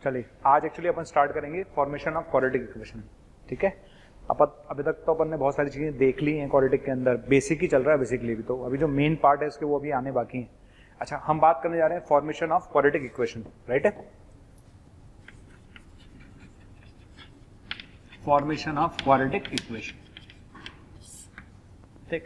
चलिए आज एक्चुअली अपन स्टार्ट करेंगे फॉर्मेशन ऑफ क्वाड्रेटिक इक्वेशन। ठीक है, अभी तक तो अपन ने बहुत सारी चीजें देख ली हैं क्वाड्रेटिक के अंदर, बेसिक ही चल रहा है बेसिकली भी, तो अभी जो मेन पार्ट है इसके वो अभी आने बाकी है। अच्छा, हम बात करने जा रहे हैं formation of quadratic equation, right है, फॉर्मेशन ऑफ क्वाड्रेटिक इक्वेशन। ठीक,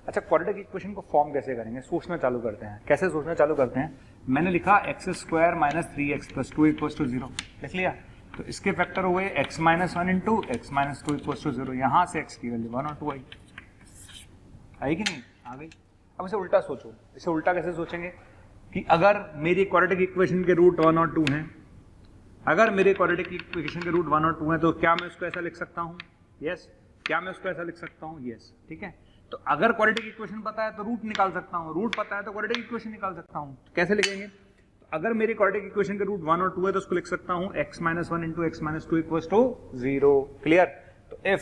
अच्छा क्वाड्रेटिक इक्वेशन को फॉर्म कैसे करेंगे, सोचना चालू करते हैं। कैसे सोचना चालू करते हैं, मैंने लिखा x square minus 3x plus 2 equal to 0 लिख लिया, तो इसके फैक्टर हुए x minus 1 into x minus 2 equal to 0। यहाँ से x की वैल्यू 1 और 2 आई कि नहीं, आ गई। अब इसे उल्टा सोचो, इसे उल्टा कैसे सोचेंगे कि अगर मेरी क्वाड्रेटिक इक्वेशन के रूट 1 और 2 हैं, अगर मेरे क्वाड्रेटिक इक्वेशन के रूट 1 और 2 हैं, तो क्या मैं उसको ऐसा लिख सकता हूँ, यस, क्या मैं उसको ऐसा लिख सकता हूँ, यस। ठीक है, तो अगर क्वाड्रेटिक इक्वेशन पता है तो रूट निकाल सकता हूँ, रूट पता है तो क्वाड्रेटिक इक्वेशन निकाल सकता हूँ। तो कैसे लिखेंगे, तो अगर मेरे क्वाड्रेटिक इक्वेशन के रूट 1 और 2 है तो उसको लिख सकता हूँ x minus 1 into x minus 2 equal to 0। Clear, तो if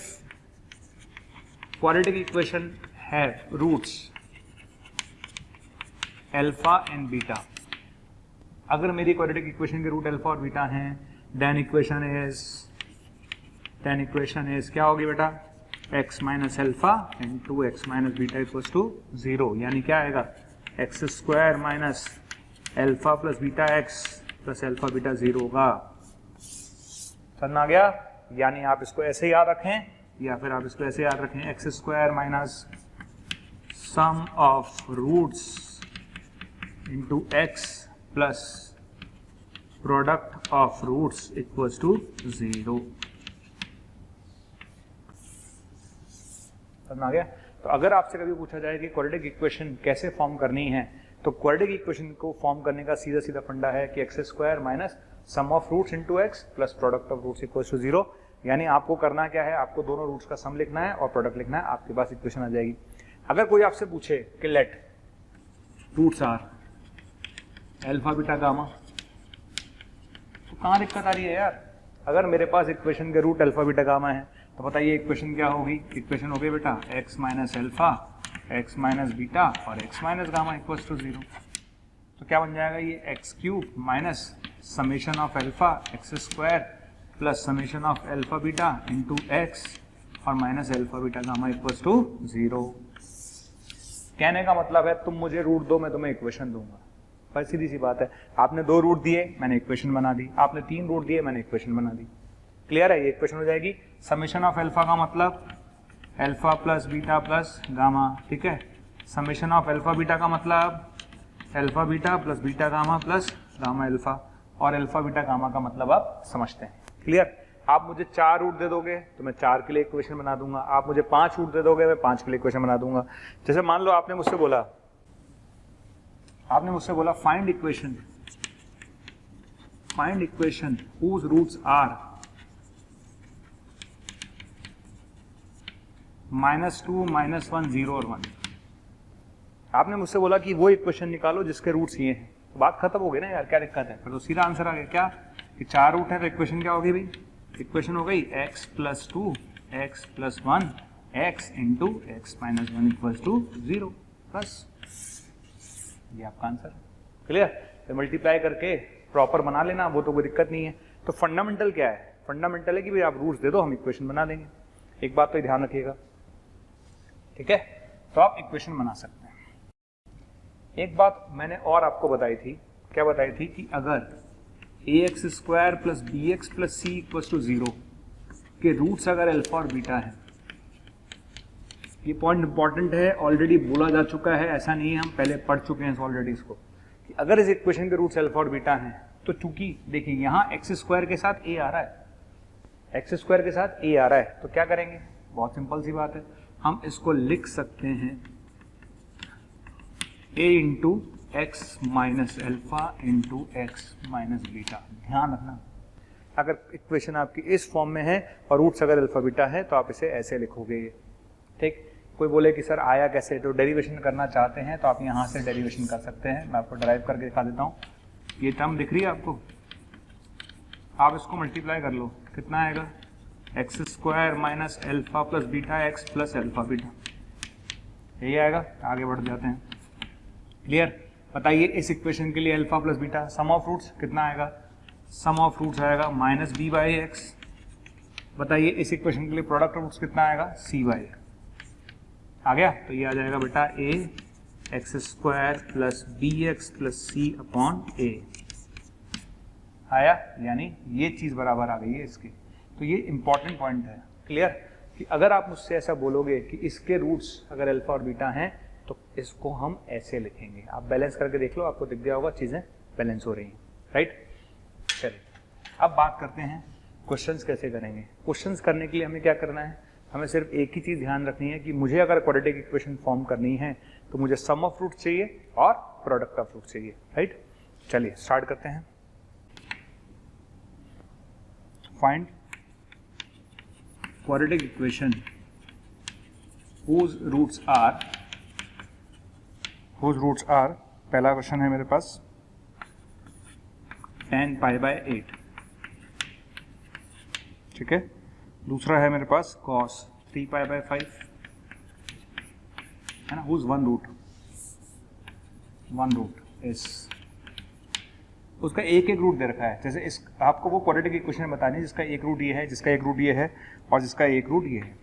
quadratic equation have roots alpha and beta, अगर मेरी क्वाड्रेटिक इक्वेशन के रूट अल्फा और बीटा हैं, देन इक्वेशन इज क्या होगी बेटा, x minus alpha into x minus beta equals to 0, यानी क्या आएगा x square minus alpha plus beta x plus alpha beta 0 होगा। समझ आ गया, यानी आप इसको ऐसे याद रखें या फिर आप इसको ऐसे याद रखें, x square minus sum of roots into x plus product of roots equals to 0। समझ आ गया। तो अगर आपसे कभी पूछा जाए कि क्वाड्रेटिक इक्वेशन कैसे फॉर्म करनी है, तो क्वाड्रेटिक इक्वेशन को फॉर्म करने का सीधा सीधा फंडा है कि x square minus sum of roots into x plus product of roots equals to 0। यानी आपको करना क्या है, आपको दोनों रूट्स का सम लिखना है और प्रोडक्ट लिखना है, आपके पास इक्वेशन आ जाएगी। अगर कोई आपसे पूछे कि let roots are alpha beta gamma, तो कहाँ दिक्कत आ रही है यार। अगर मेरे पास इक्वेशन के रूट अल्फा बीटा गामा है तो बताइए इक्वेशन क्या होगी, इक्वेशन हो गई बेटा x minus alpha x minus beta और x minus gamma equals to 0। तो क्या बन जाएगा ये x cube minus summation of alpha x square plus summation of alpha beta into x और minus alpha beta gamma equals to 0। कहने का मतलब है तुम मुझे रूट दो, मैं तुम्हें इक्वेशन दूंगा। पर सीधी सी बात है, आपने 2 रूट दिए मैंने इक्वेशन बना दी, आपने 3 रूट दिए मैंने इक्वेशन बना दी। क्लियर है, ये इक्वेशन हो जाएगी। समेशन ऑफ अल्फा का मतलब alpha plus beta plus gamma, ठीक है। समेशन ऑफ अल्फा बीटा का मतलब alpha beta plus beta gamma plus gamma alpha, और अल्फा बीटा गामा का मतलब आप समझते हैं। क्लियर, आप मुझे 4 रूट दे दोगे तो मैं 4 के लिए इक्वेशन बना दूंगा, आप मुझे 5 रूट दे दोगे मैं 5 के लिए इक्वेशन बना दूंगा। जैसे मान लो आपने मुझसे बोला find equation whose roots are -2 -1 0 और 1। आपने मुझसे बोला कि वो इक्वेशन निकालो जिसके रूट्स ये हैं, तो बात खत्म हो गई ना यार, क्या दिक्कत है। फिर तो सीधा आंसर आ गया क्या कि 4 रूट है, तो इक्वेशन क्या होगी भाई, इक्वेशन हो गई x plus 2 x plus 1 x into x minus 1 equals to 0। बस ये आपका आंसर। क्लियर, मल्टीप्लाई करके प्रॉपर बना लेना, वो तो कोई दिक्कत नहीं है। तो फंडामेंटल क्या है, फंडामेंटल है कि भाई आप रूट्स दे दो हम इक्वेशन बना देंगे। एक बात तो ध्यान रखिएगा, ठीक है, तो आप इक्वेशन बना सकते हैं। एक बात मैंने और आपको बताई थी, क्या बताई थी कि अगर ax square plus b x plus c equals to 0 के रूट्स अगर अल्फा और बीटा है, ये पॉइंट इंपॉर्टेंट है, ऑलरेडी बोला जा चुका है, ऐसा नहीं है, हम पहले पढ़ चुके हैं ऑलरेडी इसको, कि अगर इस इक्वेशन के रूट्स अल्फा और बीटा हैं, तो चूंकि देखिए यहाँ एक्स स्क्वायर के साथ a आ रहा है, एक्स स्क्वायर के साथ a आ रहा है, तो क्या करेंगे, बहुत सिंपल सी बात है, हम इसको लिख सकते हैं a into x minus alpha into x minus beta. ध्यान रखना, अगर इक्वेशन आपकी इस फॉर्म में है और रूट्स अगर अल्फा बीटा है तो आप इसे ऐसे लिखोगे, ठीक। कोई बोले कि सर आया कैसे, तो डेरिवेशन करना चाहते हैं तो आप यहाँ से डेरिवेशन कर सकते हैं। मैं आपको ड्राइव करके दिखा देता हूँ। ये टर्म दिख रही है आपको, आप इसको मल्टीप्लाई कर लो, कितना आएगा, x square minus alpha plus beta x plus alpha beta, यही आएगा। आगे बढ़ जाते हैं। क्लियर, बताइए इस इक्वेशन के लिए alpha plus beta sum of roots कितना आएगा, सम ऑफ रूट्स आएगा माइनस बी बाई एक्स। बताइए इस इक्वेशन के लिए प्रोडक्ट रूट्स कितना आएगा, सी बाई आ गया। तो ये आ जाएगा बेटा a x square plus b x plus c upon a आया, यानी ये चीज बराबर आ गई है इसकी। तो ये इंपॉर्टेंट पॉइंट है, क्लियर, कि अगर आप मुझसे ऐसा बोलोगे कि इसके रूट्स अगर अल्फा और बीटा हैं तो इसको हम ऐसे लिखेंगे। आप बैलेंस करके देख लो, आपको दिख गया होगा चीजें बैलेंस हो रही हैं, राइट। चलिए अब बात करते हैं क्वेश्चंस कैसे करेंगे। क्वेश्चंस करने के लिए हमें क्या करना है, हमें सिर्फ एक ही चीज ध्यान रखनी है कि मुझे अगर क्वाड्रेटिक इक्वेशन फॉर्म करनी है तो मुझे सम ऑफ रूट चाहिए और प्रोडक्ट ऑफ रूट चाहिए, राइट। चलिए स्टार्ट करते हैं। Find quadratic equation whose roots are पहला क्वेश्चन है मेरे पास tan पाई बाय 8, ठीक है। दूसरा है मेरे पास cos 3 पाई बाय 5, है ना, whose one root is, उसका एक एक रूट दे रखा है। जैसे इस आपको वो क्वाड्रेटिक इक्वेशन बतानी है जिसका एक रूट ये है, जिसका एक रूट ये है और जिसका एक रूट ये है।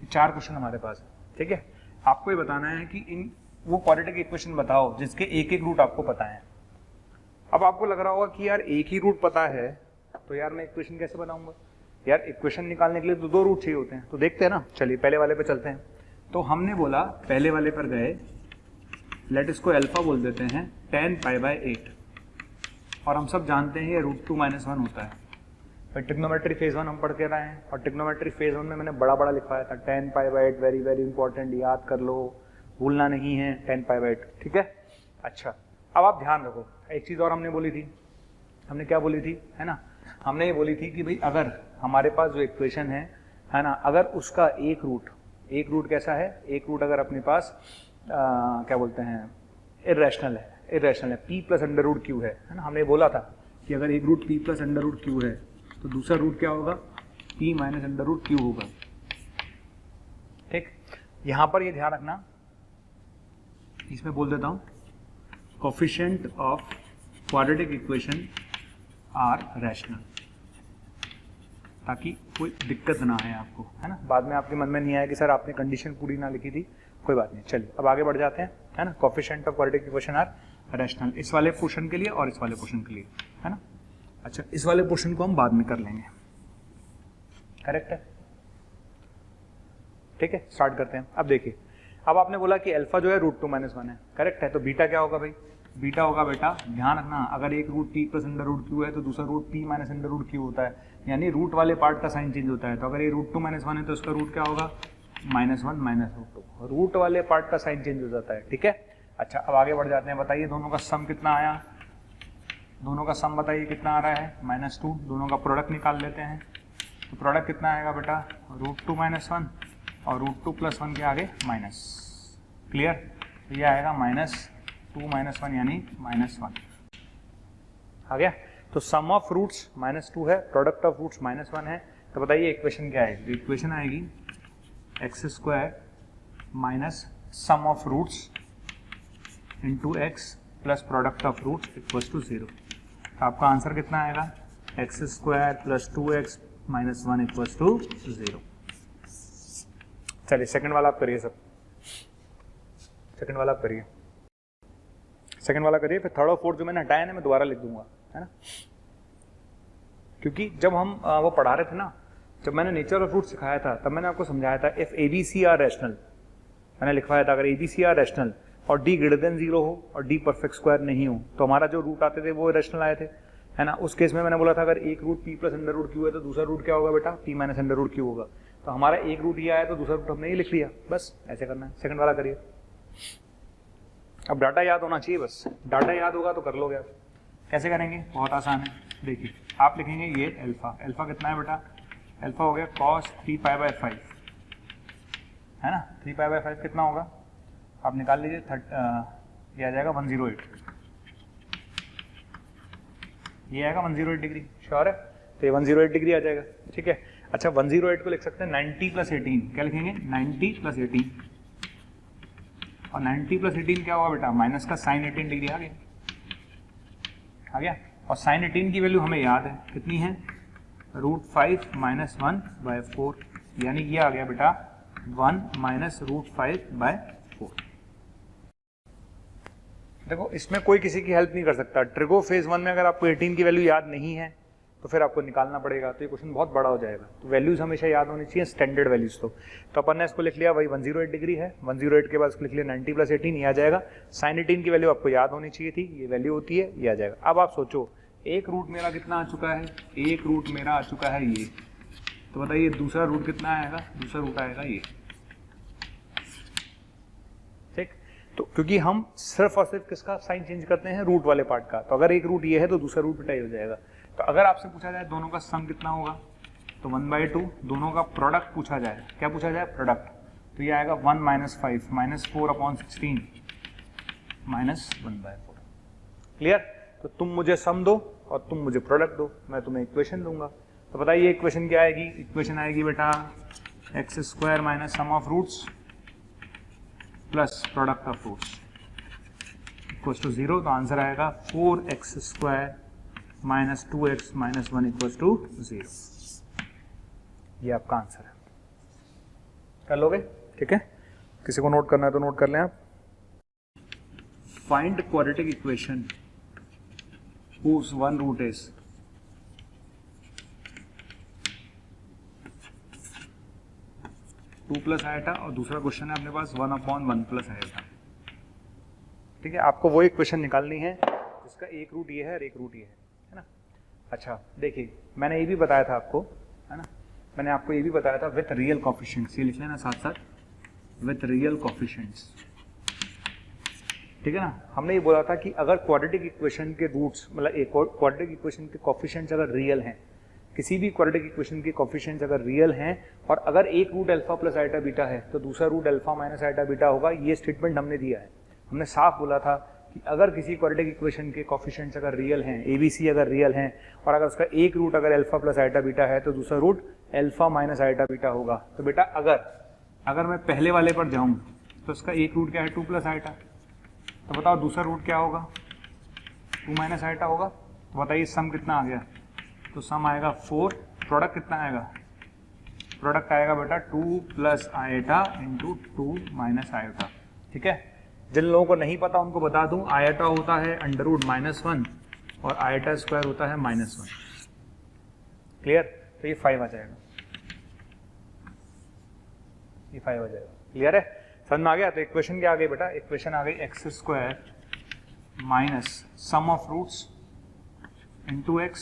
चार क्वेश्चन हमारे पास है, ठीक है। आपको ये बताना है कि इन वो क्वाड्रेटिक इक्वेशन बताओ जिसके एक एक रूट आपको पता है। अब आपको लग रहा होगा कि यार एक ही रूट पता है तो यार मैं इक्वेशन कैसे बनाऊंगा, यार इक्वेशन निकालने के लिए तो दो रूट चाहिए होते हैं। तो देखते हैं ना, चलिए पहले वाले पे चलते हैं। तो हमने बोला पहले वाले पर गए, लेट इसको अल्फा बोल देते हैं tan पाई बाय 8, और हम सब जानते हैं ये √2 - 1 होता है। फिर ट्रिग्नोमेट्री फेज 1 हम पढ़ के रहे हैं और ट्रिग्नोमेट्री फेज 1 में मैंने बड़ा बड़ा लिखवाया था tan pi by 8, very very important, याद कर लो, भूलना नहीं है tan पाई बाय 8, ठीक है। अच्छा अब आप ध्यान रखो, एक चीज और हमने बोली थी, हमने क्या बोली थी, है ना, हमने ये बोली थी कि भाई अगर हमारे पास जो इक्वेशन है ना, अगर उसका एक रूट कैसा है, एक रूट अगर अपने पास क्या बोलते हैं इर्रेशनल है, p plus under root q है ना। हमने बोला था कि अगर एक root p plus under root q है तो दूसरा रूट क्या होगा, p minus under root q होगा, ठीक। यहां पर ये ध्यान रखना, इसमें बोल देता हूं coefficient of quadratic equation are rational, ताकि कोई दिक्कत ना आए आपको, है ना, बाद में आपके मन में नहीं आया कि सर आपने कंडीशन पूरी ना लिखी थी। कोई बात नहीं, चलिए अब आगे बढ़ जाते हैं, है ना। Coefficient of quadratic equation are rational, इस वाले पोर्शन के लिए और इस वाले पोर्शन के लिए, है ना। अच्छा इस वाले पोर्शन को हम बाद में कर लेंगे, करेक्ट है, ठीक है। स्टार्ट करते हैं। अब देखिए, अब आपने बोला कि अल्फा जो है √2 - 1 है, करेक्ट है। तो बीटा क्या होगा भाई, बीटा होगा बेटा, ध्यान रखना, अगर एक root p plus under root q है तो दूसरा root p minus under root q होता है, यानी रूट वाले पार्ट का साइन चेंज होता है। तो अगर ये √2 - 1 है तो उसका रूट क्या होगा, -1 - √2, रूट वाले पार्ट का साइन चेंज हो जाता है, ठीक है। अच्छा अब आगे बढ़ जाते हैं, बताइए दोनों का सम कितना आया, दोनों का सम बताइए कितना आ रहा है, -2। दोनों का प्रोडक्ट निकाल लेते हैं, तो प्रोडक्ट कितना आएगा बेटा, √2 - 1 और √2 + 1 के आगे माइनस, क्लियर। तो ये आएगा -2 - 1 यानी -1 आ गया। तो सम ऑफ रूट्स -2 है, प्रोडक्ट ऑफ रूट्स -1 है। तो बताइए इक्वेशन क्या आएगी, इक्वेशन आएगी x² minus sum of roots into x plus product of roots equals to 0। तो आपका आंसर कितना आएगा, x² + 2x - 1 इक्वल्स टू 0। चलिए सेकंड वाला आप करिए, सब सेकंड वाला आप करिए, सेकंड वाला करिए। फिर थर्ड और फोर्थ जो मैंने हटाया ना मैं दोबारा लिख दूंगा, है ना, क्योंकि जब हम वो पढ़ा रहे थे ना, जब मैंने नेचर ऑफ रूट सिखाया था तब मैंने आपको समझाया था इफ ABC आर रैशनल, मैंने लिखवाया था अगर ABC आर रैशनल और D > 0 हो और D परफेक्ट स्क्वायर नहीं हो तो हमारा जो रूट आते थे वो रैशनल आए थे, है ना। उस केस में मैंने बोला था अगर एक root p plus under root q है तो दूसरा रूट क्या होगा बेटा, p minus under root q होगा। तो हमारा एक रूट ये आया तो दूसरा रूट हमने ये लिख लिया, बस ऐसे करना है। सेकंड वाला करिए। अब डाटा याद होना चाहिए, बस डाटा याद होगा तो कर लोगे आप। कैसे करेंगे, बहुत आसान है, देखिए आप लिखेंगे ये अल्फा, अल्फा कितना है बेटा, अल्फा हो गया cos 3 पाई बाय 5, है ना। 3 पाई बाय 5 कितना होगा, आप निकाल लीजिए, ये आ जाएगा 108, ये आएगा 108 डिग्री, श्योर है, तो ये 108 डिग्री आ जाएगा, ठीक है। अच्छा 108 को लिख सकते हैं 90 + 18, क्या लिखेंगे 90 + 18, और 90 प्लस 18 क्या होगा बेटा, माइनस का साइन 18 डिग्री आ गया। और साइन 18 की वैल्यू हमें याद है कितनी है, √5 माइनस 1/4, यानी ये आ गया बेटा 1 माइनस √5/4। देखो इसमें कोई किसी की हेल्प नहीं कर सकता। ट्रिगो फेज 1 में अगर आपको 18 की वैल्यू याद नहीं है तो फिर आपको निकालना पड़ेगा, तो ये क्वेश्चन बहुत बड़ा हो जाएगा। तो वैल्यूज हमेशा याद होनी चाहिए, स्टैंडर्ड वैल्यूज। तो अपन ने इसको लिख लिया, वही 108 डिग्री है, 108 के बाद इसको लिख लिया 90 प्लस 18, ये आ जाएगा। साइन 18 की वैल्यू आपको याद होनी चाहिए थी, ये वैल्यू होती है, ये आ जाएगा। अब आप सोचो एक रूट मेरा कितना आ चुका है, एक रूट मेरा आ चुका है ये, तो बताइए दूसरा रूट कितना आएगा, दूसरा रूट आएगा ये, ठीक। तो क्योंकि हम सिर्फ और सिर्फ किसका साइन चेंज करते हैं, रूट वाले पार्ट का, तो अगर एक रूट ये है तो दूसरा रूट बेटा हो जाएगा। तो अगर आपसे पूछा जाए दोनों का सम कितना होगा, तो 1/2, दोनों का प्रोडक्ट पूछा जाए, क्या पूछा जाए, प्रोडक्ट, तो ये आएगा 1 माइनस 5 माइनस 4/16 माइनस 1/4। क्लियर। तो तुम मुझे सम दो और तुम मुझे प्रोडक्ट दो, मैं तुम्हें इक्वेशन दूंगा। तो बताइए इक्वेशन क्या आएगी, इक्वेशन आएगी बेटा x² minus sum of roots plus product of roots equals to 0। तो आंसर आएगा 4x² minus 2x minus 1 equals to 0। ये आपका आंसर है, कर लोगे, ठीक है। किसी को नोट करना है तो नोट कर लें आप। Find quadratic equation whose one root is 2 plus iota और दूसरा क्वेश्चन है अपने पास 1/1 प्लस आएटा, ठीक है। आपको वो इक्वेशन निकालनी है जिसका एक रूट ये है और एक रूट ये है ना। अच्छा देखिए मैंने ये भी बताया था आपको, है ना, मैंने आपको ये भी बताया था विथ रियल कोफिशिएंट्स, ये लिख लेना साथ साथ, विथ रियल कोफिशिएंट्स, ठीक है ना। हमने ये बोला था कि अगर क्वाड्रेटिक इक्वेशन के रूट्स, मतलब एक क्वाड्रेटिक इक्वेशन के कोफिशिएंट्स अगर रियल हैं, किसी भी क्वाड्रेटिक इक्वेशन के कोफिशिएंट्स अगर रियल हैं और अगर एक root alpha plus iota beta है तो दूसरा root alpha minus iota beta होगा, ये स्टेटमेंट हमने दिया है। हमने साफ बोला था कि अगर किसी क्वाड्रेटिक इक्वेशन के कोफिशिएंट्स अगर रियल हैं, ABC अगर रियल हैं और अगर उसका एक रूट अगर अल्फा प्लस आइटा बीटा है तो दूसरा root alpha minus iota beta होगा। तो बेटा अगर मैं पहले वाले पर जाऊं तो उसका एक रूट क्या है, 2 प्लस आइटा, तो बताओ दूसरा रूट क्या होगा, 2 माइनस आइटा होगा। तो बताइए सम कितना आ गया, तो सम आएगा 4, प्रोडक्ट कितना आएगा, प्रोडक्ट आएगा बेटा 2 plus iota into 2 minus iota, ठीक है। जिन लोगों को नहीं पता उनको बता दूं, आइटा होता है √-1 और आइटा स्क्वायर होता है -1, क्लियर। तो ये 5 आ जाएगा, ये 5 आ जाएगा, क्लियर है, समझ में आ गया। तो इक्वेशन क्या आ गई बेटा, इक्वेशन आ गई x² minus sum of roots into x,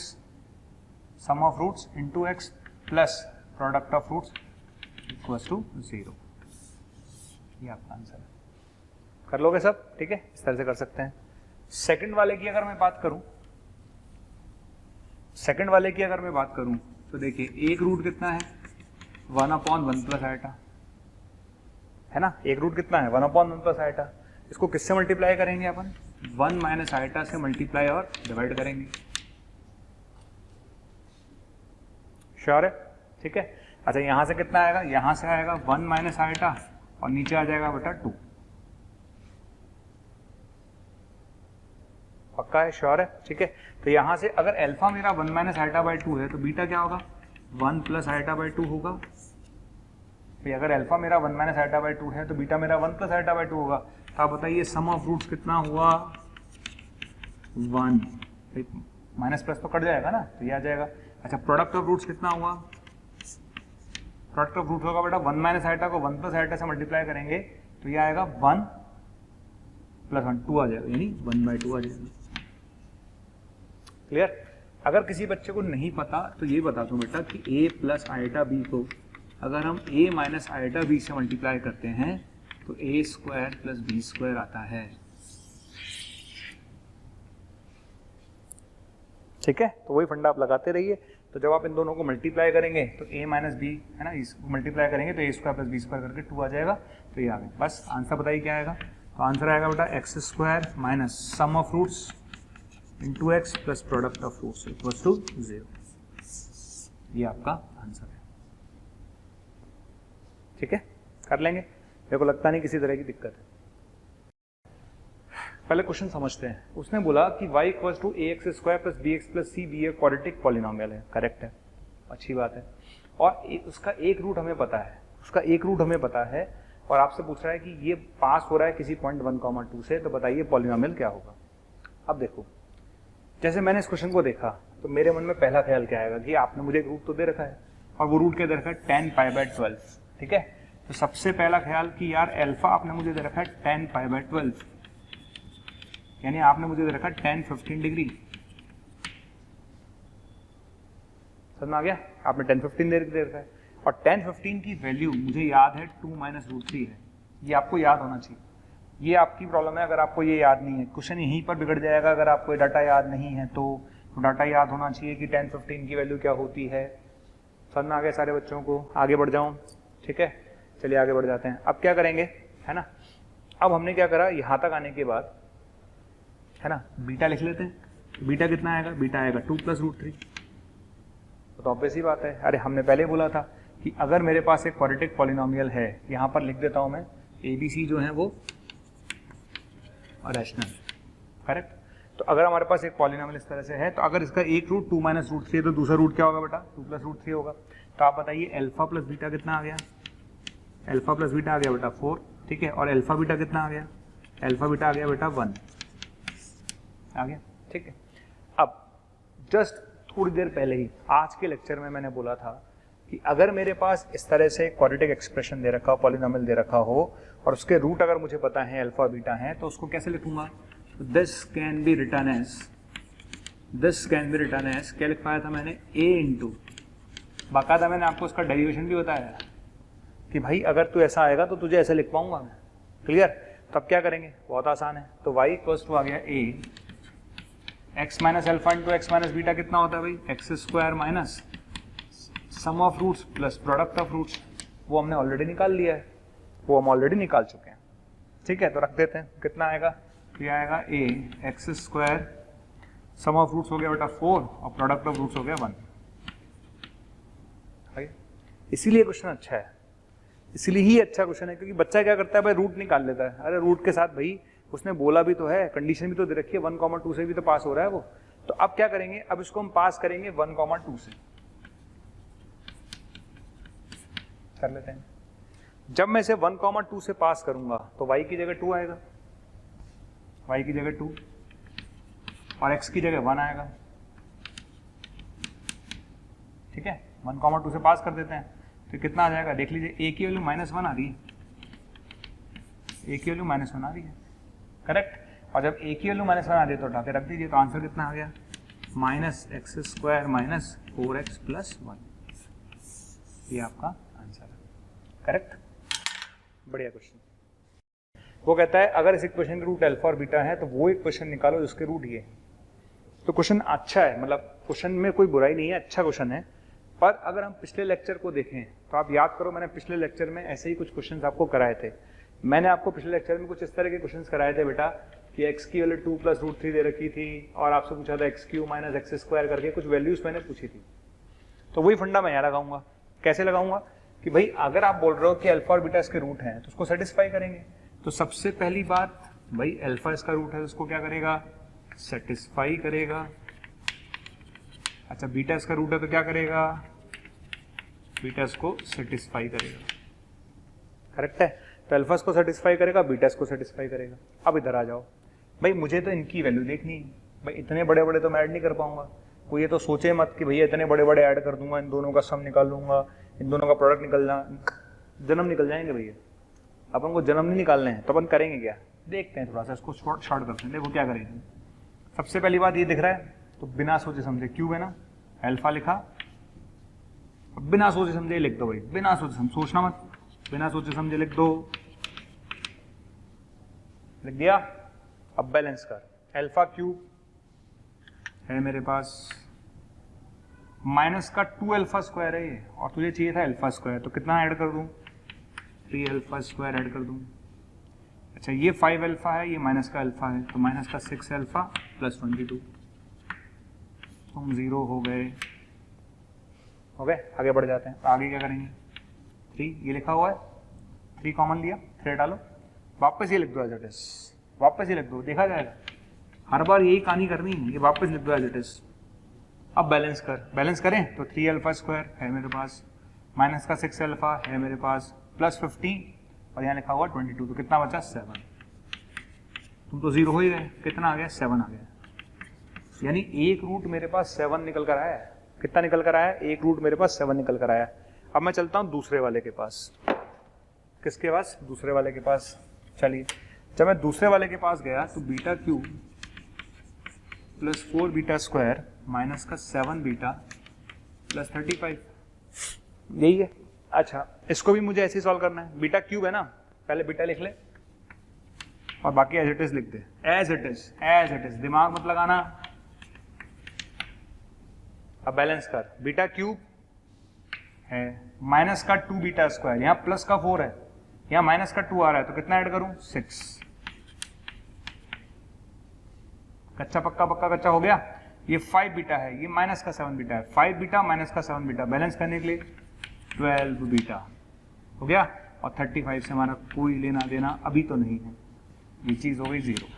sum of roots into x plus product of roots equals to 0। ये आपका आंसर है, कर लोगे सब, ठीक है, इस तरह से कर सकते हैं। सेकंड वाले की अगर मैं बात करूं, सेकंड वाले की अगर मैं बात करूं तो देखिए एक रूट कितना है, 1/1 प्लस आइटा, है ना। एक रूट कितना है, 1/1 प्लस आइटा। इसको किससे मल्टीप्लाई करेंगे अपन, 1 माइनस आइटा से मल्टीप्लाई और डिवाइड करेंगे, श्योर है, ठीक है। अच्छा यहां से कितना आएगा, यहां से आएगा 1 माइनस आइटा और नीचे आ जाएगा बेटा 2, पक्का है, श्योर है, ठीक है। तो यहां से अगर अल्फा मेरा 1 माइनस आइटा बाई 2 है तो बीटा क्या होगा, 1 प्लस आइटा बाई 2 होगा। तो अगर अल्फा मेरा 1 माइनस आइटा बाई 2 है तो बीटा मेरा 1 प्लस आइटा बाई 2 होगा। तो आप बताइए सम ऑफ रूट्स कितना हुआ, 1, माइनस प्लस तो कट जाएगा ना, तो ये आ जाएगा। अच्छा प्रोडक्ट ऑफ रूट्स कितना हुआ, प्रोडक्ट ऑफ रूट्स होगा बेटा 1 माइनस आइटा को 1 प्लस आइटा से मल्टीप्लाई करेंगे तो ये आएगा 1 प्लस 1, 2 आ जाएगा, यानी 1/2 आ जाएगा, क्लियर। अगर किसी बच्चे को नहीं पता तो ये बता दो बेटा कि a प्लस आइटा b को अगर हम a माइनस आइटा b से मल्टीप्लाई करते हैं तो a² प्लस b² आता है, ठीक है। तो वही फंडा आप लगाते रहिए। तो जब आप इन दोनों को मल्टीप्लाई करेंगे तो a माइनस b, है ना, इसको मल्टीप्लाई करेंगे तो a² प्लस b² करके 2 आ जाएगा। तो ये आ गया, बस आंसर बताइए क्या आएगा। तो आंसर आएगा बेटा x² minus sum of roots into x plus product of roots equals to 0। ये आपका आंसर है, ठीक है, कर लेंगे। मेरे को लगता नहीं किसी तरह की दिक्कत है। पहले क्वेश्चन समझते हैं। उसने बोला कि y equals to ax square plus bx plus c भी एक क्वाड्रेटिक पॉलिनोमियल है, करेक्ट है, अच्छी बात है। और उसका एक रूट हमें पता है, उसका एक रूट हमें पता है, और आपसे पूछ रहा है कि ये पास हो रहा है किसी पॉइंट 1,2 से, तो बताइए पॉलिनोमियल क्या होगा। अब देखो, जैसे मैंने इस क्वेश्चन को देखा तो मेरे मन में पहला ख्याल क्या आएगा कि आपने मुझे एक रूट तो दे रखा है, और वो रूट क्या दे रखा है 10π/12, ठीक है। तो सबसे पहला ख्याल कि यार अल्फा आपने मुझे दे रखा है 10π/12, यानी आपने मुझे दे रखा है 10-15 डिग्री। समझ में आ गया, आपने 10-15 दे रखा है, और 10-15 की वैल्यू मुझे याद है 2 - √3 है, ये आपको याद होना चाहिए। ये आपकी प्रॉब्लम है अगर आपको ये याद नहीं है, क्वेश्चन यहीं पर बिगड़ जाएगा अगर आपको ये डाटा याद नहीं है। तो डाटा याद होना चाहिए कि 10-15 की वैल्यू क्या होती है। समझ में आ गया सारे बच्चों को, आगे बढ़ जाऊं, ठीक है, चलिए आगे बढ़ जाते हैं। अब क्या करेंगे, है ना, अब हमने क्या करा, यहाँ तक आने के बाद, है ना, बीटा लिख लेते हैं। बीटा कितना आएगा, बीटा आएगा 2 + √3। तो ऑब्वियस ही बात है, अरे हमने पहले बोला था कि अगर मेरे पास एक क्वाड्रेटिक पॉलिनोमियल है, यहाँ पर लिख देता हूँ मैं, ABC जो है वो रैशनल, करेक्ट। तो अगर हमारे पास एक पॉलिनोमियल इस तरह से है, तो अगर इसका एक रूट 2 - √3 है, तो दूसरा रूट क्या होगा बेटा, 2 + √3 होगा। तो आप बताइए अल्फा प्लस बीटा कितना आ गया, अल्फा प्लस बीटा आ गया बेटा 4, ठीक है, और अल्फा बीटा कितना आ गया, अल्फा बीटा आ गया बेटा 1 आ गया, ठीक है। अब जस्ट थोड़ी देर पहले ही आज के लेक्चर में मैंने बोला था कि अगर मेरे पास इस तरह से क्वाड्रेटिक एक्सप्रेशन दे रखा हो, पॉलिनोमियल दे रखा हो, और उसके रूट अगर मुझे पता है अल्फा बीटा है, तो उसको कैसे लिखूंगा, this can be written as, क्या लिख पाया था मैंने, a इंटू, बाकायदा मैंने आपको उसका डेरिवेशन भी बताया कि भाई अगर तू ऐसा आएगा तो तुझे ऐसे लिख पाऊंगा मैं, क्लियर। तो अब क्या करेंगे, बहुत आसान है। तो y इक्वल्स टू आ गया a x minus alpha into x minus beta कितना होता है भाई, x square minus sum of roots plus product of roots, वो हमने ऑलरेडी निकाल लिया है, वो हम ऑलरेडी निकाल चुके हैं, ठीक है। तो रख देते हैं, कितना आएगा, तो आएगा a x square, sum of roots हो गया बेटा 4, और प्रोडक्ट ऑफ रूट्स हो गया 1। इसीलिए क्वेश्चन अच्छा है, इसीलिए ही अच्छा क्वेश्चन है, क्योंकि बच्चा क्या करता है भाई, रूट निकाल लेता है। अरे रूट के साथ भाई उसने बोला भी तो है, कंडीशन भी तो दे रखी है, 1,2 से भी तो पास हो रहा है वो। तो अब क्या करेंगे, अब इसको हम पास करेंगे 1,2 से, कर लेते हैं। जब मैं इसे 1,2 से पास करूंगा तो y की जगह 2 आएगा, y की जगह 2, और x की जगह 1 आएगा, ठीक है। 1,2 से पास कर देते हैं, तो कितना आ जाएगा, देख लीजिए, a की वैल्यू -1 आ रही है, a की वैल्यू -1 आ रही है, करेक्ट। और जब a की वैल्यू -1 आ रही है तो उठा के रख दीजिए, तो आंसर कितना आ गया, -x² - 4x + 1, ये आपका आंसर है, करेक्ट। बढ़िया क्वेश्चन। वो कहता है अगर इस इक्वेशन के रूट अल्फा और बीटा है तो वो इक्वेशन निकालो जिसके रूट ये। तो क्वेश्चन अच्छा है, मतलब क्वेश्चन में कोई बुराई नहीं है, अच्छा क्वेश्चन है। पर अगर हम पिछले लेक्चर को देखें तो आप याद करो, मैंने पिछले लेक्चर में ऐसे ही कुछ क्वेश्चंस आपको कराए थे। मैंने आपको पिछले लेक्चर में कुछ इस तरह के क्वेश्चंस कराए थे बेटा, कि x की वैल्यू 2 + √3 दे रखी थी, और आपसे पूछा था x³ - x² करके कुछ वैल्यूज मैंने पूछी थी। तो वही फंडा मैं यहाँ लगाऊंगा। कैसे लगाऊंगा कि भाई अगर आप बोल रहे हो कि अल्फा और बीटा इसके रूट हैं तो उसको सेटिस्फाई करेंगे। तो सबसे पहली बात भाई, अल्फा इसका रूट है तो उसको क्या करेगा, सेटिस्फाई करेगा। अच्छा, बीटा इसका रूट है तो क्या करेगा, बीटा इसको सेटिस्फाई करेगा, करेक्ट है। तो अल्फा इसको सेटिस्फाई करेगा, बीटा इसको सेटिस्फाई करेगा। अब इधर आ जाओ भाई, मुझे तो इनकी वैल्यू देखनी है भाई, इतने बड़े बड़े तो मैं ऐड नहीं कर पाऊंगा। कोई ये तो सोचे मत कि भैया इतने बड़े बड़े ऐड कर दूंगा, इन दोनों का सम निकाल लूंगा, इन दोनों का प्रोडक्ट जन्म निकल जाएंगे भैया। अपन को जन्म नहीं निकालने हैं, तो अपन करेंगे क्या, देखते हैं, थोड़ा सा इसको शॉर्ट करते हैं। देखो क्या करेंगे, सबसे पहली बात ये दिख रहा है, तो बिना सोचे समझे क्यूब है ना, अल्फा लिखा, बिना सोचे समझे लिख दो भाई, बिना सोचे समझे, सोचना मत, बिना सोचे समझे लिख दो, लिख दिया। अब बैलेंस कर, अल्फा क्यूब है मेरे पास, माइनस का 2 अल्फा स्क्वायर है ये, और तुझे चाहिए था अल्फा स्क्वायर, तो कितना ऐड कर दूं, 3 अल्फा स्क्वायर ऐड कर दूं। अच्छा, ये 5 अल्फा है, ये माइनस का अल्फा है, तो माइनस का 6 अल्फा + 22, तुम 0 हो गए। आगे बढ़ जाते हैं। आगे क्या करेंगे, 3 ये लिखा हुआ है, 3 कॉमन लिया, 3 डालो, वापस ये लिख दो एज इट इज, वापस ही लिख दो, देखा जाएगा। हर बार यही कहानी करनी है, ये वापस लिख दो एज इट इज। अब बैलेंस करें तो 3 अल्फा स्क्वायर है मेरे पास, माइनस का 6 अल्फा है मेरे पास, प्लस 15 और यहाँ लिखा हुआ 22, तो कितना बचा 7। तुम तो 0 हो ही गए, कितना आ गया 7 आ गया। यानी एक रूट मेरे पास 7 निकल कर आया है। कितना निकल कर आया? एक रूट मेरे पास 7 निकल कर आया। अब मैं चलता हूँ दूसरे वाले के पास। किसके पास? दूसरे वाले के पास। चलिए, जब मैं दूसरे वाले के पास गया तो beta cube plus 4 beta square minus का 7 बीटा प्लस 35, यही है। अच्छा, इसको भी मुझे ऐसे ही सॉल्व करना है। बीटा क्यूब है ना, पहले बीटा लिख ले और बाकी एज इट इज लिख दे। एज इट इज, दिमाग मत लगाना। अब बैलेंस कर, बीटा क्यूब है माइनस का 2 बीटा स्क्वायर, यहाँ प्लस का 4 है, यहाँ माइनस का 2 आ रहा है, तो कितना ऐड करूं? 6। कच्चा पक्का पक्का कच्चा हो गया। ये 5 बीटा है, ये माइनस का 7 बीटा है। 5 बीटा माइनस का 7 बीटा, बैलेंस करने के लिए 12 बीटा हो गया। और 35 से हमारा कोई लेना देना अभी तो नहीं है, ये चीज हो गई 0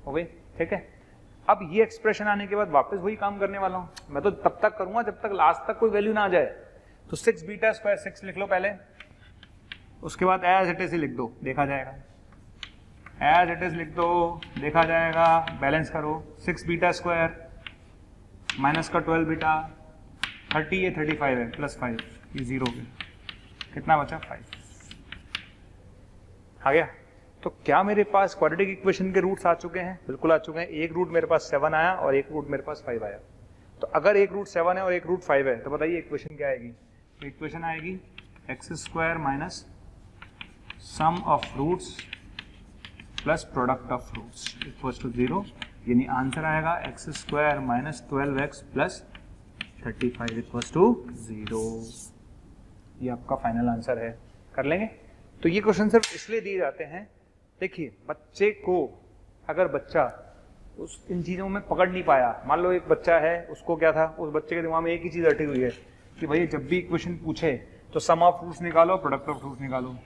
हो गई। ठीक है, अब ये एक्सप्रेशन आने के बाद वापस वही काम करने वाला हूं मैं, तो तब तक करूंगा जब तक लास्ट तक कोई वैल्यू ना आ जाए। तो 6 बीटा स्क्वायर 6 लिख लो पहले, उसके बाद एज इट इज ही लिख दो, देखा जाएगा। एज इट इज लिख दो, देखा जाएगा। बैलेंस करो, 6 बीटा स्क्वायर माइनस का 12 बीटा, 30 ये 35 है, प्लस 5 ये 0 है, कितना बचा 5 आ गया। तो क्या मेरे पास क्वाड्रेटिक इक्वेशन के रूट्स आ चुके हैं? बिल्कुल आ चुके हैं। एक रूट मेरे पास 7 आया और एक रूट मेरे पास 5 आया। तो अगर एक रूट 7 है और एक रूट 5 है तो बताइए इक्वेशन क्या आएगी? तो इक्वेशन आएगी x square minus sum of roots plus product of roots equals to 0। यानी आंसर आएगा x square minus 12x plus 35 equals to 0। ये आपका फाइनल आंसर है। कर लेंगे? तो ये क्वेश्चन सिर्फ इसलिए दिए जाते हैं, देखिए बच्चे को, अगर बच्चा उस इन चीज़ों में पकड़ नहीं पाया, मान लो एक बच्चा है, उसको क्या था, उस बच्चे के दिमाग में एक ही चीज़ अटी हुई है कि भाई जब भी क्वेश्चन पूछे तो सम ऑफ फ्रूट्स निकालो, प्रोडक्ट ऑफ फ्रूट्स निकालो।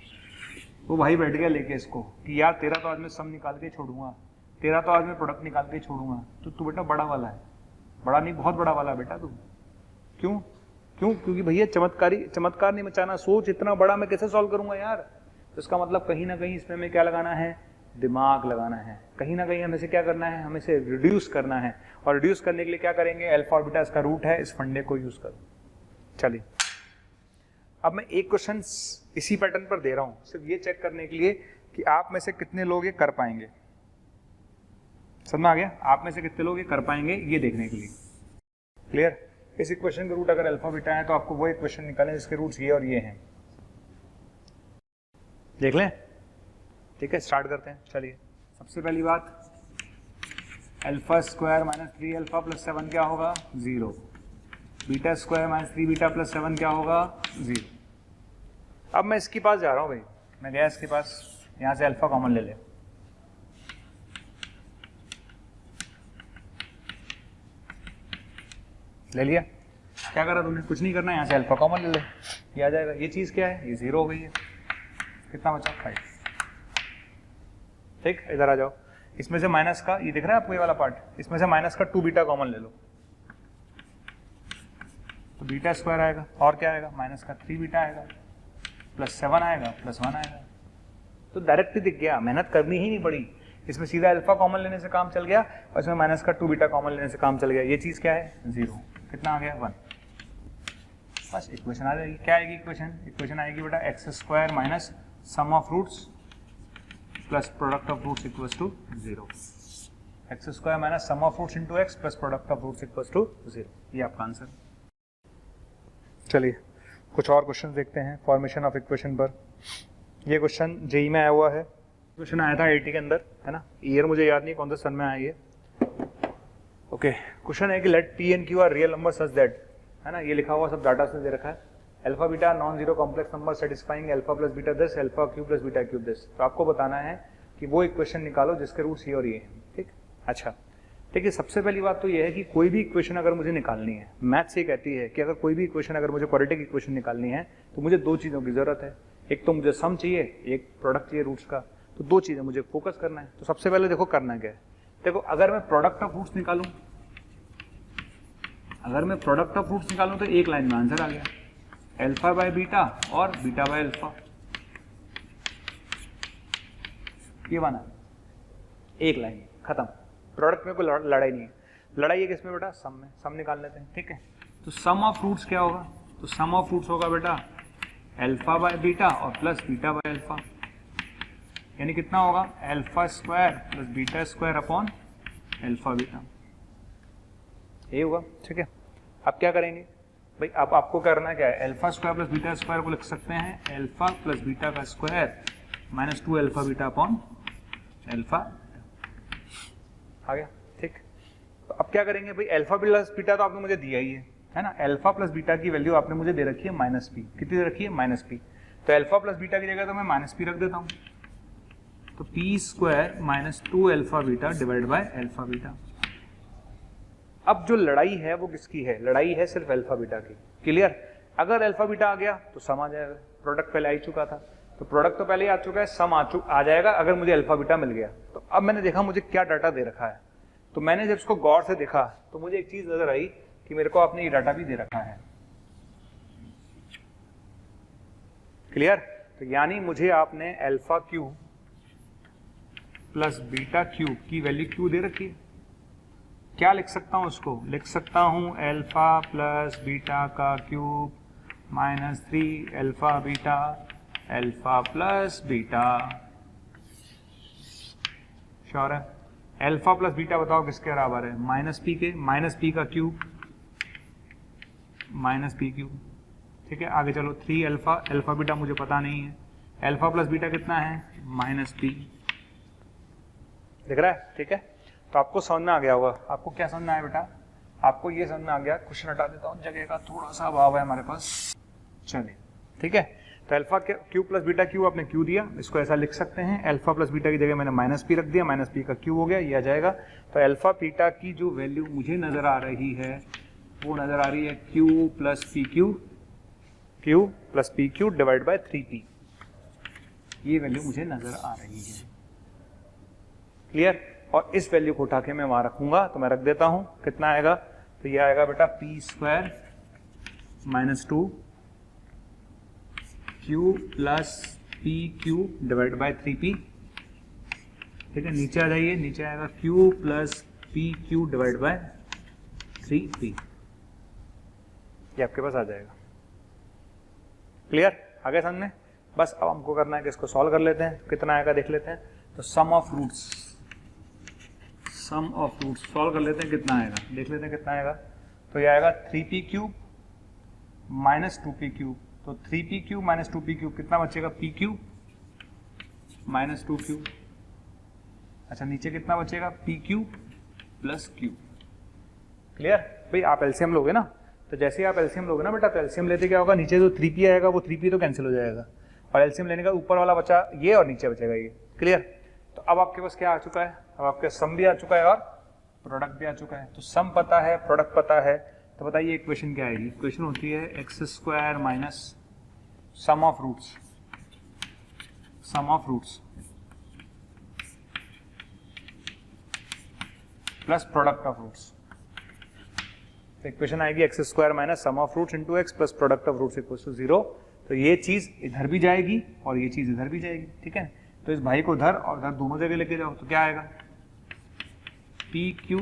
वो भाई बैठ गया लेके इसको कि यार तेरा तो आज मैं सम निकाल के छोड़ूंगा, तेरा तो आज मैं प्रोडक्ट निकाल के छोड़ूंगा। तो तू बेटा बड़ा वाला है, बड़ा नहीं बहुत बड़ा वाला बेटा तू। क्यों? क्योंकि भैया चमत्कार नहीं मचाना। सोच इतना बड़ा मैं कैसे सॉल्व करूंगा यार। तो इसका मतलब कहीं ना कहीं इसमें हमें क्या लगाना है? दिमाग लगाना है। कहीं ना कहीं हमें से क्या करना है? हमें से रिड्यूस करना है। और रिड्यूस करने के लिए क्या करेंगे? अल्फा और बीटा इसका रूट है, इस फंडे को यूज करो। चलिए, अब मैं एक क्वेश्चन इसी पैटर्न पर दे रहा हूं, सिर्फ ये चेक करने के लिए कि आप में से कितने लोग ये कर पाएंगे। समझ में आ गया? आप में से कितने लोग ये कर पाएंगे, ये देखने के लिए। क्लियर? इस इक्वेशन का रूट अगर अल्फा बीटा है तो आपको वो इक्वेशन निकालें जिसके रूट्स ये और ये हैं। देख लें? ठीक है, स्टार्ट करते हैं। चलिए, सबसे पहली बात, alpha square minus 3 alpha plus 7 क्या होगा? 0। Beta square minus 3 beta plus 7 क्या होगा? 0। अब मैं इसके पास जा रहा हूँ भाई, मैं गया इसके पास, यहाँ से अल्फा कॉमन ले ले। ले लिया? क्या करा तुमने? कुछ नहीं करना, यहाँ से अल्फा कॉमन ले ले, ये आ जाएगा। ये चीज़ क्या है? ये 0 हो गई है। कितना बचा? 5। ठीक, इधर आ जाओ। इसमें से माइनस का, ये दिख रहा है आपको ये वाला पार्ट, इसमें से माइनस का 2 बीटा कॉमन ले लो, तो बीटा स्क्वायर आएगा। और क्या आएगा? माइनस का 3 बीटा आएगा, प्लस 7 आएगा, प्लस 1 आएगा। तो डायरेक्ट ही दिख गया, मेहनत करनी ही नहीं पड़ी। इसमें सीधा अल्फा कॉमन लेने से काम चल गया और इसमें माइनस का 2 बीटा कॉमन लेने से काम चल गया। ये चीज़ क्या है? 0। कितना आ गया? 1। बस इक्वेशन आ जाएगी। क्या आएगी इक्वेशन? इक्वेशन आएगी बेटा x square minus sum of roots plus product of roots equals to 0। X square minus sum of roots into x plus product of roots equals to 0। ये आपका आंसर। चलिए, कुछ और क्वेश्चन देखते हैं फॉर्मेशन ऑफ इक्वेशन पर। ये question JEE में आया हुआ है, क्वेश्चन आया था 80 के अंदर, है ना। ईयर मुझे याद नहीं कौन सा सन में आया ये। ओके, क्वेश्चन है कि let p and q are real number such that, है ना, ये लिखा हुआ सब डाटा से दे रखा है। Alpha beta non zero complex number satisfying alpha plus beta this, alpha Q plus beta cube this. तो आपको बताना है कि वो इक्वेशन निकालो जिसके रूट्स ये और ये हैं। ठीक, अच्छा, देखिए सबसे पहली बात तो ये है कि कोई भी इक्वेशन अगर मुझे निकालनी है, मैथ्स ये कहती है कि अगर कोई भी इक्वेशन अगर मुझे क्वाड्रेटिक इक्वेशन निकालनी है तो मुझे दो चीज़ों की जरूरत है। एक तो मुझे सम चाहिए, एक प्रोडक्ट चाहिए रूट्स का। तो दो चीजें मुझे फोकस करना है। तो सबसे पहले देखो करना क्या है, देखो अगर मैं प्रोडक्ट ऑफ रूट्स निकालूं, तो एक लाइन में आंसर आ गया, अल्फा बाय बीटा और बीटा बाय अल्फा, ये बना एक लाइन, खत्म। प्रोडक्ट में कोई लड़ाई नहीं है, लड़ाई है किसमें बेटा, सम में, सम निकाल लेते हैं, ठीक है। तो सम ऑफ रूट्स क्या होगा, तो सम ऑफ रूट्स होगा बेटा अल्फा बाय बीटा और प्लस बीटा बाय अल्फा, यानी कितना होगा, alpha square plus beta square upon alpha beta, ये होगा, ठीक है। अब क्या करेंगे भाई, अब आपको करना क्या है, alpha square plus beta square को लिख सकते हैं अल्फा प्लस बीटा का square minus 2 alpha beta upon alpha, आ गया, ठीक। तो अब क्या करेंगे भाई, अल्फा प्लस बीटा तो आपने मुझे दिया ही है ना, अल्फा प्लस बीटा की वैल्यू आपने मुझे दे रखी है माइनस पी, कितनी दे रखी है, माइनस पी। तो अल्फा प्लस बीटा की जगह तो मैं माइनस पी रख देता हूँ, तो P square minus 2 alpha beta divide by alpha beta. अब जो लड़ाई है वो किसकी है, लड़ाई है सिर्फ अल्फा बीटा की, क्लियर। अगर अल्फा बीटा आ गया तो सम आ जाएगा, प्रोडक्ट पहले आ ही चुका था, तो प्रोडक्ट तो पहले ही आ चुका है, सम आ जाएगा अगर मुझे अल्फा बीटा मिल गया। तो अब मैंने देखा मुझे क्या डाटा दे रखा है, तो मैंने जब इसको गौर से देखा तो मुझे एक चीज नजर आई कि मेरे को आपने ये डाटा भी दे रखा है, क्लियर। तो यानी मुझे आपने alpha cube plus beta cube की वैल्यू क्यू दे रखी है। क्या लिख सकता हूं उसको, लिख सकता हूं अल्फा प्लस बीटा का cube minus 3 alpha beta alpha plus beta, sure है। अल्फा प्लस बीटा बताओ किसके बराबर है, माइनस पी के, माइनस पी का क्यूब माइनस पी क्यूब, ठीक है। आगे चलो 3 अल्फा, अल्फा बीटा मुझे पता नहीं है, अल्फा प्लस बीटा कितना है, माइनस पी, दिख रहा है, ठीक है। तो आपको समझ में आ गया होगा, आपको क्या समझ में आया बेटा, आपको ये समझ में आ गया। क्वेश्चन हटा देता हूँ, जगह का थोड़ा सा अभाव है हमारे पास, चलिए, ठीक है। तो alpha Q plus beta Q आपने क्यू दिया, इसको ऐसा लिख सकते हैं, अल्फा प्लस बीटा की जगह मैंने माइनस पी रख दिया, माइनस पी का क्यू हो गया, ये आ जाएगा। तो अल्फा बीटा की जो वैल्यू मुझे नजर आ रही है वो नजर आ रही है Q plus P Q divide by 3p, ये वैल्यू मुझे नजर आ रही है, क्लियर। और इस वैल्यू को उठा के मैं वहां रखूंगा, तो मैं रख देता हूं, कितना आएगा, तो ये आएगा बेटा P square minus 2 Q plus P Q divide by 3p, ठीक है। नीचे आ जाइए, नीचे आएगा Q plus P Q divide by 3p, ये आपके पास आ जाएगा, क्लियर, आगे समझ में। बस अब हमको करना है कि इसको सॉल्व कर लेते हैं, कितना आएगा देख लेते हैं। तो सम ऑफ रूट्स सॉल्व कर लेते हैं, कितना आएगा देख लेते हैं, कितना आएगा। तो ये आएगा 3p cube minus 2p cube, तो 3p cube minus 2p cube कितना बचेगा, p क्यूब माइनस 2 क्यूब, अच्छा नीचे कितना बचेगा, p cube plus cube, clear. भाई आप एलसीएम लोगे ना, तो जैसे ही आप एलसीएम लोगे ना बेटा, तो एलसीएम लेते क्या होगा, नीचे जो 3p आएगा वो 3p तो कैंसिल हो जाएगा, और एलसीएम लेने का ऊपर वाला बचा ये और नीचे बचेगा ये, क्लियर। तो अब आपके पास क्या आ चुका है, अब आपके सम भी आ चुका है और प्रोडक्ट भी आ चुका है। तो सम पता है, प्रोडक्ट पता है, तो बताइए इक्वेशन क्या आएगी। इक्वेशन होती है x square minus sum of roots plus product of roots. तो इक्वेशन आएगी x square minus sum of roots into x plus product of roots equals to 0। तो ये चीज इधर भी जाएगी और ये चीज इधर भी जाएगी, ठीक है। तो इस भाई को उधर और इधर दोनों जगह लेके जाओ, तो क्या आएगा, p q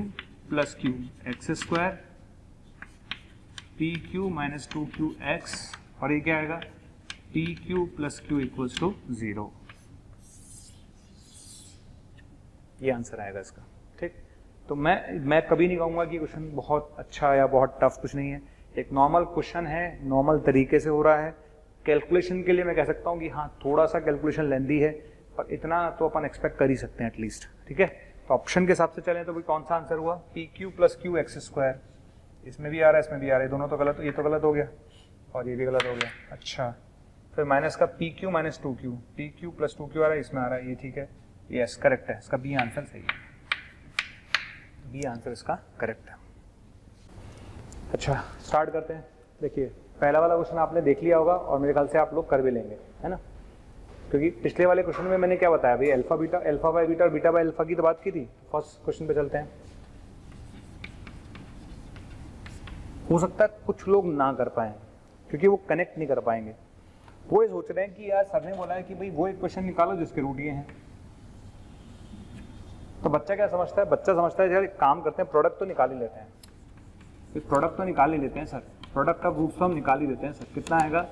plus q x square p q minus 2q x, और ये क्या आएगा, p q plus q equals to 0, ये आंसर आएगा इसका, ठीक। तो मैं कभी नहीं कहूंगा कि क्वेश्चन बहुत अच्छा या बहुत टफ, कुछ नहीं है, एक नॉर्मल क्वेश्चन है, नॉर्मल तरीके से हो रहा है। कैलकुलेशन के लिए मैं कह सकता हूँ कि हाँ थोड़ा सा कैलकुलेशन लेंदी है, पर इतना तो अपन एक्सपेक्ट कर ही सकते हैं एटलीस्ट, ठीक है। तो ऑप्शन के हिसाब से चलें तो भाई कौन सा आंसर हुआ, P q plus q x square, इसमें भी आ रहा है इसमें भी आ रहा है, दोनों तो गलत, ये तो गलत हो गया और ये भी गलत हो गया, अच्छा। फिर माइनस का P q minus 2q, P q plus 2q आ रहा है, इसमें आ रहा है, ये ठीक है, यस करेक्ट है, इसका बी आंसर सही है, बी आंसर इसका करेक्ट है। अच्छा स्टार्ट करते हैं। देखिए पहला वाला क्वेश्चन आपने देख लिया होगा और मेरे ख्याल से आप लोग कर भी लेंगे, है ना। क्योंकि पिछले वाले क्वेश्चन में मैंने क्या बताया भाई, अल्फा बाय बीटा और बीटा बाय अल्फा की तो बात की थी। फर्स्ट क्वेश्चन पे चलते हैं। हो सकता है कुछ लोग ना कर पाए क्योंकि वो कनेक्ट नहीं कर पाएंगे। वो ये सोच रहे हैं कि यार सर ने बोला है कि भाई वो एक क्वेश्चन निकालो जिसके रूट ये हैं। तो बच्चा क्या समझता है, बच्चा समझता है यार एक काम करते हैं, प्रोडक्ट तो निकाल ही लेते हैं, प्रोडक्ट तो निकाल ही लेते हैं सर, प्रोडक्ट का रूट तो हम निकाल ही देते हैं सर। कितना आएगा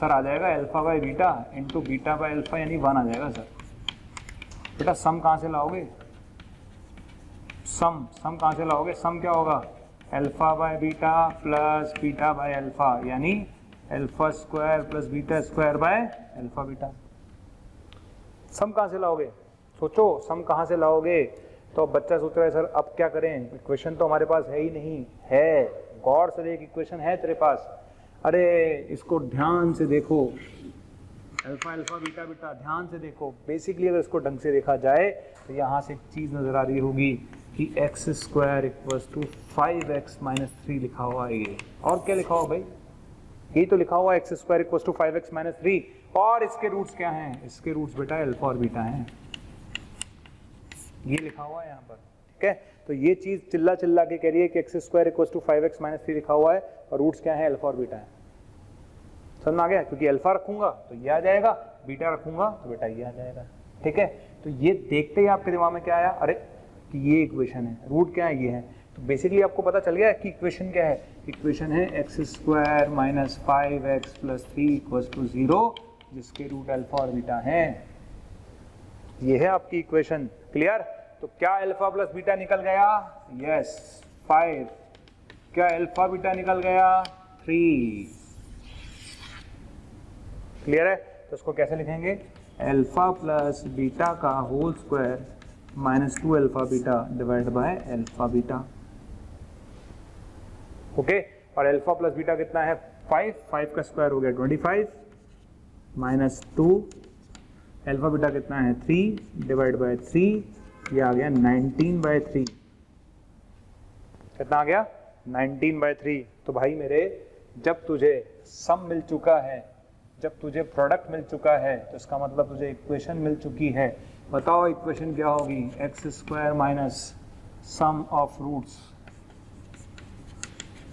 सर? आ जाएगा alpha by beta into beta by alpha यानी 1 आ जाएगा सर। बेटा सम कहाँ से लाओगे? सम कहाँ से लाओगे? सम क्या होगा? Alpha by beta plus beta by alpha यानी alpha square plus beta square by alpha beta. Sum कहाँ से लाओगे? सोचो सम कहाँ से लाओगे। तो बच्चा सोच रहा है सर अब क्या करें, इक्वेशन तो हमारे पास है ही नहीं। है, गौर से देख, इक्वेशन है तेरे पास। अरे इसको ध्यान से देखो, अल्फा बीटा बीटा ध्यान से देखो। बेसिकली अगर इसको ढंग से देखा जाए तो यहाँ से एक चीज नजर आ रही होगी कि x square equals to 5x minus 3 लिखा हुआ है ये। और क्या लिखा हुआ भाई? यही तो लिखा हुआ x square equals to 5x minus 3। और इसके रूट्स क्या हैं? इसके रूट्स बेटा अल्फा और बीटा हैं, ये लिखा हुआ है यहाँ पर। ठीक है, तो ये चीज चिल्ला चिल्ला के कह रही है कि x square equals to 5x minus 3 लिखा हुआ है और रूट्स क्या है? अल्फा और बीटा है। समझ में आ गया? क्योंकि अल्फा रखूंगा तो ये आ जाएगा, बीटा रखूंगा तो बेटा ये आ जाएगा। ठीक है, तो ये देखते ही आपके दिमाग में क्या आया? अरे कि ये इक्वेशन है, रूट क्या है? ये है। तो बेसिकली आपको पता चल गया कि इक्वेशन क्या है। इक्वेशन है x square minus 5x plus 3 equals to 0 जिसके रूट अल्फा और बीटा हैं। ये है आपकी इक्वेशन। क्लियर? तो क्या अल्फा प्लस बीटा निकल गया? यस 5। क्या अल्फा बीटा निकल गया? 3। क्लियर है? तो इसको कैसे लिखेंगे? अल्फा प्लस बीटा का whole square minus 2 alpha beta divide by alpha beta. Okay, और अल्फा प्लस बीटा कितना है? 5 का स्क्वायर हो गया 25 माइनस 2 अल्फा बीटा कितना है? 3 डिवाइड बाय 3, ये आ गया 19/3। कितना आ गया? 19/3। तो भाई मेरे जब तुझे सम मिल चुका है, जब तुझे प्रोडक्ट मिल चुका है तो इसका मतलब तुझे इक्वेशन मिल चुकी है। बताओ इक्वेशन क्या होगी? X square minus sum of roots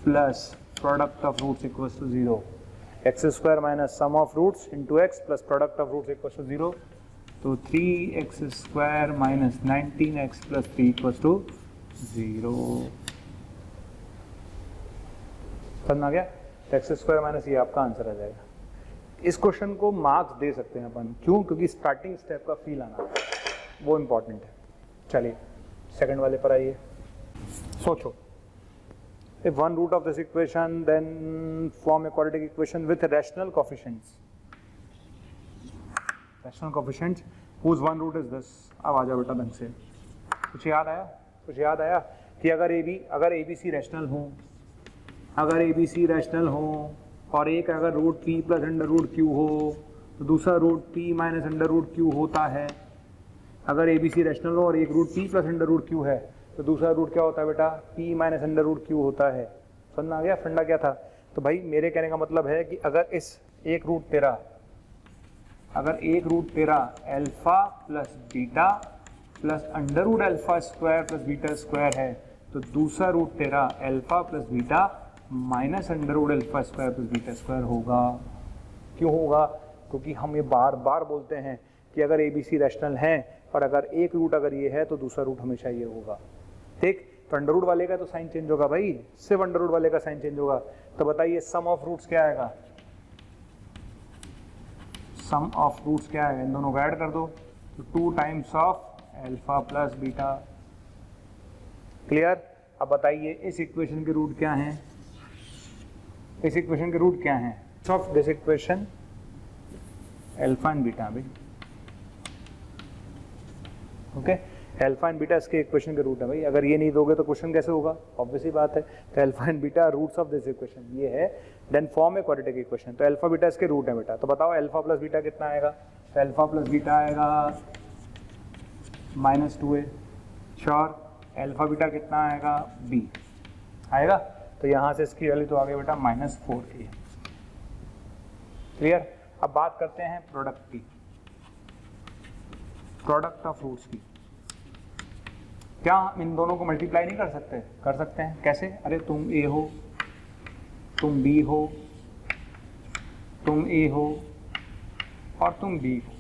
plus product of roots equals to 0। X square minus sum of roots into x plus product of roots equals to 0। तो 3x square minus 19x plus 3 equals to 0। समझ में आ गया? X square minus ये आपका answer आ जाएगा। इस question को मार्क्स दे सकते हैं अपन, क्यों? क्योंकि स्टार्टिंग स्टेप का फील आना वो इंपॉर्टेंट है। चलिए सेकंड वाले पर आइए। सोचो, if one root of this equation then form a quadratic equation with rational coefficients whose one root is this। अब आ जाओ बेटा ढंग से। कुछ याद आया? कुछ याद आया कि अगर ABC रैशनल हो, अगर ABC रैशनल हो और एक अगर root p plus under root q हो तो दूसरा root p minus under root q होता है। अगर ABC रैशनल हो और एक root p plus under root q है तो दूसरा रूट क्या होता है बेटा? p minus under root q होता है। समझ में आ गया फंडा क्या था? तो भाई मेरे कहने का मतलब है कि अगर इस एक रूट तेरा alpha plus beta plus under root alpha square plus beta square है तो दूसरा रूट तेरा alpha plus beta minus under root alpha square plus beta square होगा। क्यों होगा? क्योंकि हम ये बार बार बोलते हैं कि अगर ABC रैशनल है और अगर एक रूट अगर ये है तो दूसरा रूट हमेशा ये होगा। ठीक, तो अंडर रूट वाले का तो साइन चेंज होगा भाई, सिर्फ अंडर रूट वाले का साइन चेंज होगा। तो बताइए सम ऑफ रूट्स क्या आएगा? सम ऑफ रूट्स क्या आएगा? इन दोनों को ऐड कर दो तो 2 times of alpha plus beta. Clear? अब बताइए इस इक्वेशन के रूट क्या हैं? इस इक्वेशन के रूट क्या हैं? Of this equation alpha and beta भाई। ओके, अल्फा एंड बीटा इसके इक्वेशन के रूट है भाई। अगर ये नहीं दोगे तो क्वेश्चन कैसे होगा? ऑब्वियस ही बात है। तो alpha and beta roots of this equation ये है, then form a quadratic equation. तो अल्फा बीटा इसके रूट है बेटा। तो बताओ अल्फा प्लस बीटा कितना आएगा? तो अल्फा प्लस बीटा आएगा -2a। श्योर? अल्फा बीटा कितना आएगा? b आएगा। तो यहाँ से इसकी वैल्यू तो आ गई बेटा -4a। क्लियर? अब बात करते हैं प्रोडक्ट की। प्रोडक्ट ऑफ रूट्स की। क्या हम इन दोनों को मल्टीप्लाई नहीं कर सकते? कर सकते हैं। कैसे? अरे तुम ए हो, तुम बी हो, तुम ए हो और तुम बी हो।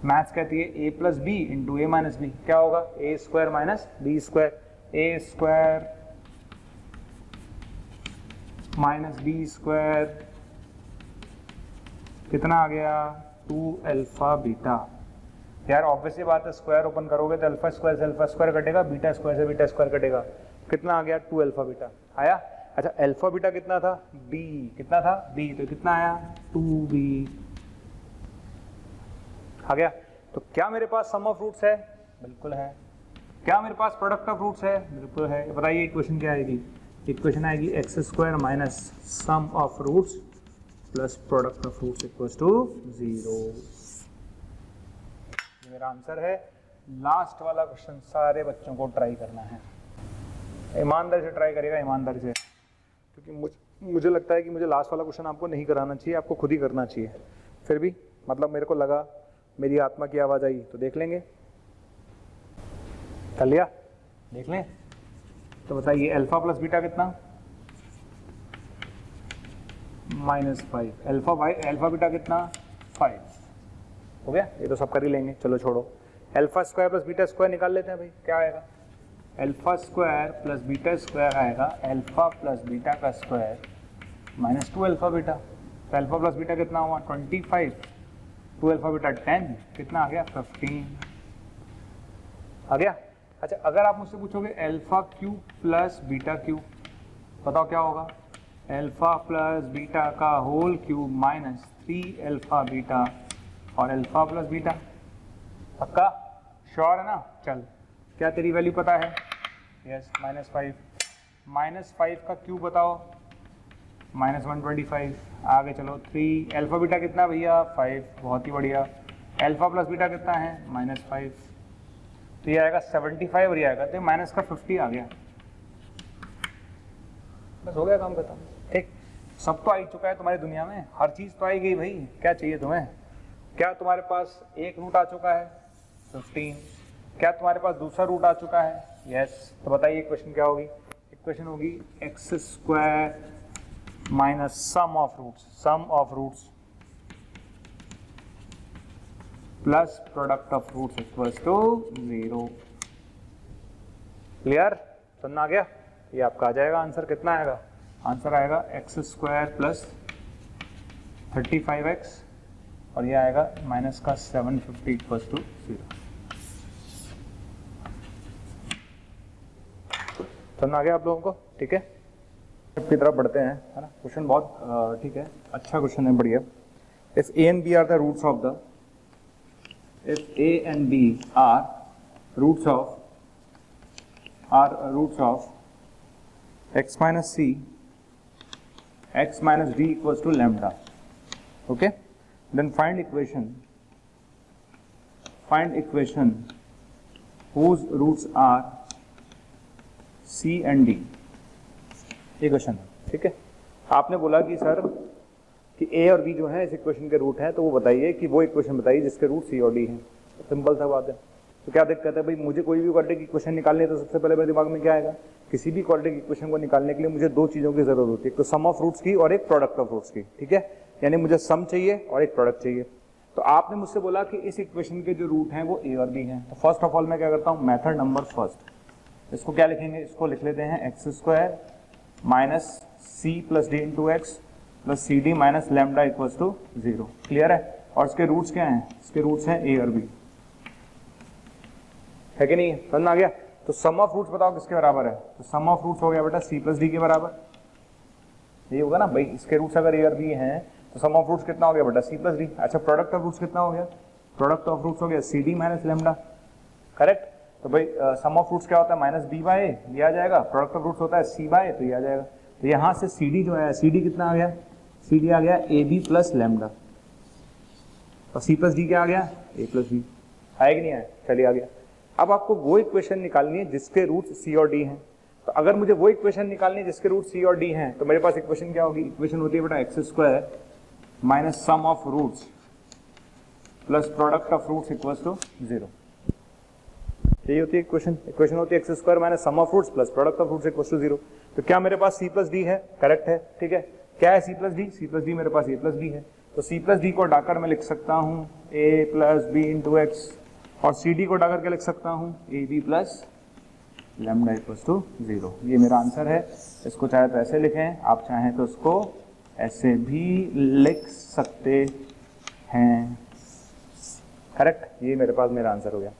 मैथ्स कहती है ए प्लस बी इंटू ए माइनस बी। क्या होगा? ए स्क्वायर माइनस बी स्क्वायर। ए स्क्वायर माइनस बी स्क्वायर कितना आ गया? 2 अल्फा बीटा। यार ऑब्वियसली बात है, स्क्वायर ओपन करोगे तो अल्फा स्क्वायर से अल्फा स्क्वायर कटेगा, बीटा स्क्वायर से बीटा स्क्वायर कटेगा। कितना आ गया? 2 अल्फा बीटा आया। अच्छा अल्फा बीटा कितना था? बी। कितना था? बी। तो कितना आया? 2b आ गया। तो क्या मेरे पास सम ऑफ रूट्स है? बिल्कुल है। क्या मेरे पास प्रोडक्ट ऑफ रूट्स है? बिल्कुल है। बताइए इक्वेशन क्या आएगी? इक्वेशन आएगी x square minus sum of roots plus product of roots equals to 0। मेरा आंसर है। लास्ट वाला क्वेश्चन सारे बच्चों को ट्राई करना है, ईमानदारी से ट्राई करेगा, ईमानदारी से, क्योंकि मुझे लगता है कि मुझे लास्ट वाला क्वेश्चन आपको नहीं कराना चाहिए, आपको खुद ही करना चाहिए। फिर भी मतलब मेरे को लगा, मेरी आत्मा की आवाज आई तो देख लेंगे। कर लिया? देख लें। तो बताइए अल्फा प्लस बीटा कितना? -5। अल्फा बीटा कितना? 5। हो गया? ये तो सब कर ही लेंगे, चलो छोड़ो। Alpha square plus beta square निकाल लेते हैं भाई। क्या आएगा? Alpha square plus beta square आएगा अल्फा प्लस बीटा का स्क्वायर माइनस 2 अल्फा बीटा। तो अल्फा प्लस बीटा कितना हुआ? 25। 2 अल्फा बीटा 10। कितना आ गया? 15 आ गया। अच्छा अगर आप मुझसे पूछोगे alpha cube plus beta cube, बताओ क्या होगा? अल्फा प्लस बीटा का whole cube minus 3 alpha beta और अल्फा प्लस बीटा। पक्का? श्योर है ना? चल, क्या तेरी वैल्यू पता है? यस, -5। -5 का क्यूब बताओ? -125। आगे चलो 3 अल्फा बीटा कितना भैया? 5। बहुत ही बढ़िया। अल्फा प्लस बीटा कितना है? -5। तो ये आएगा 75 और ये आएगा, तो माइनस का 50 आ गया। बस हो गया काम खत्म। ठीक, सब तो आ ही चुका है तुम्हारी दुनिया में, हर चीज तो आई गई भाई। क्या चाहिए तुम्हें? क्या तुम्हारे पास एक रूट आ चुका है? 15। क्या तुम्हारे पास दूसरा रूट आ चुका है? यस। तो बताइए इक्वेशन क्या होगी? इक्वेशन होगी x square minus sum of roots plus product of roots equals to 0। Clear? सुनना आ गया? ये आपका आ जाएगा आंसर। कितना आएगा? आंसर आएगा एक्स स्क्वायर प्लस 35x और ये आएगा माइनस का 750 इक्वल्स टू 0। सुनना आ गया आप लोगों को? ठीक है, की तरफ बढ़ते हैं, है ना। क्वेश्चन बहुत ठीक है, अच्छा क्वेश्चन है, बढ़िया। If a and b are the roots of the if a and b are roots of x minus c, x minus d equals to lambda, okay, then find equation whose roots are c and d। ये question है, ठीक है। आपने बोला कि sir कि ए और B जो है इस इक्वेशन के रूट हैं, तो वो बताइए कि वो इक्वेशन बताइए जिसके रूट सी और डी हैं। सिंपल सा बात है। तो क्या दिक्कत है भाई? मुझे कोई भी क्वाड्रेटिक इक्वेशन निकालनी है तो सबसे पहले मेरे दिमाग में क्या आएगा? किसी भी क्वाड्रेटिक इक्वेशन को निकालने के लिए मुझे दो चीज़ों की जरूरत होती है, एक तो सम ऑफ रूट्स की और एक प्रोडक्ट ऑफ रूट्स की, ठीक है। यानी मुझे सम चाहिए और एक प्रोडक्ट चाहिए। तो आपने मुझसे बोला कि इस इक्वेशन के जो रूट हैं वो ए और बी हैं। तो फर्स्ट ऑफ ऑल मैं क्या करता हूँ? मेथड नंबर फर्स्ट, इसको क्या लिखेंगे? इसको लिख लेते हैं x square minus c plus d into x plus c d minus lambda equals to 0। Clear है? और इसके रूट्स क्या हैं? इसके रूट्स हैं ए और बी, है कि नहीं? समझ आ गया? तो सम ऑफ रूट्स बताओ किसके बराबर है? तो सम ऑफ रूट्स हो गया बेटा सी प्लस डी के बराबर। ये होगा ना भाई, इसके रूट्स अगर ए और बी हैं तो सम ऑफ रूट्स कितना हो गया बेटा? C plus d. अच्छा प्रोडक्ट ऑफ रूट्स कितना हो गया? प्रोडक्ट ऑफ रूट्स हो गया c d minus lambda, correct. तो भाई सम ऑफ रूट्स क्या होता है? माइनस बी बाय ए, ये आ जाएगा। प्रोडक्ट ऑफ रूट्स होता है सी बाय ए, तो ये आ जाएगा। तो यहाँ से सी डी जो है, सी डी कितना आ गया? सी डी आ गया ए बी प्लस लैम्डा, और सी प्लस डी क्या आ गया? ए प्लस बी। आया कि नहीं आया? चलिए आ गया। अब आपको वो इक्वेशन निकालनी है जिसके रूट सी और डी हैं। तो अगर मुझे वो इक्वेशन निकालनी है जिसके रूट सी और डी हैं, तो मेरे पास इक्वेशन क्या होगी? इक्वेशन होती है बेटा x square minus sum of roots plus product of roots equals to 0। यही होती है इक्वेशन। इक्वेशन होती है x square minus sum of roots plus product of roots equals to 0। तो क्या मेरे पास सी प्लस डी है? करेक्ट है, ठीक है। क्या है c plus d? C plus d मेरे पास ए प्लस डी है। तो सी प्लस डी को हटाकर मैं लिख सकता हूँ a plus b into x, और सी डी को हटाकर क्या लिख सकता हूँ a b plus lambda equals to 0। ये मेरा आंसर है। इसको चाहे तो ऐसे लिखें, आप चाहें तो उसको ऐसे भी लिख सकते हैं। करेक्ट, ये मेरे पास मेरा आंसर हो गया।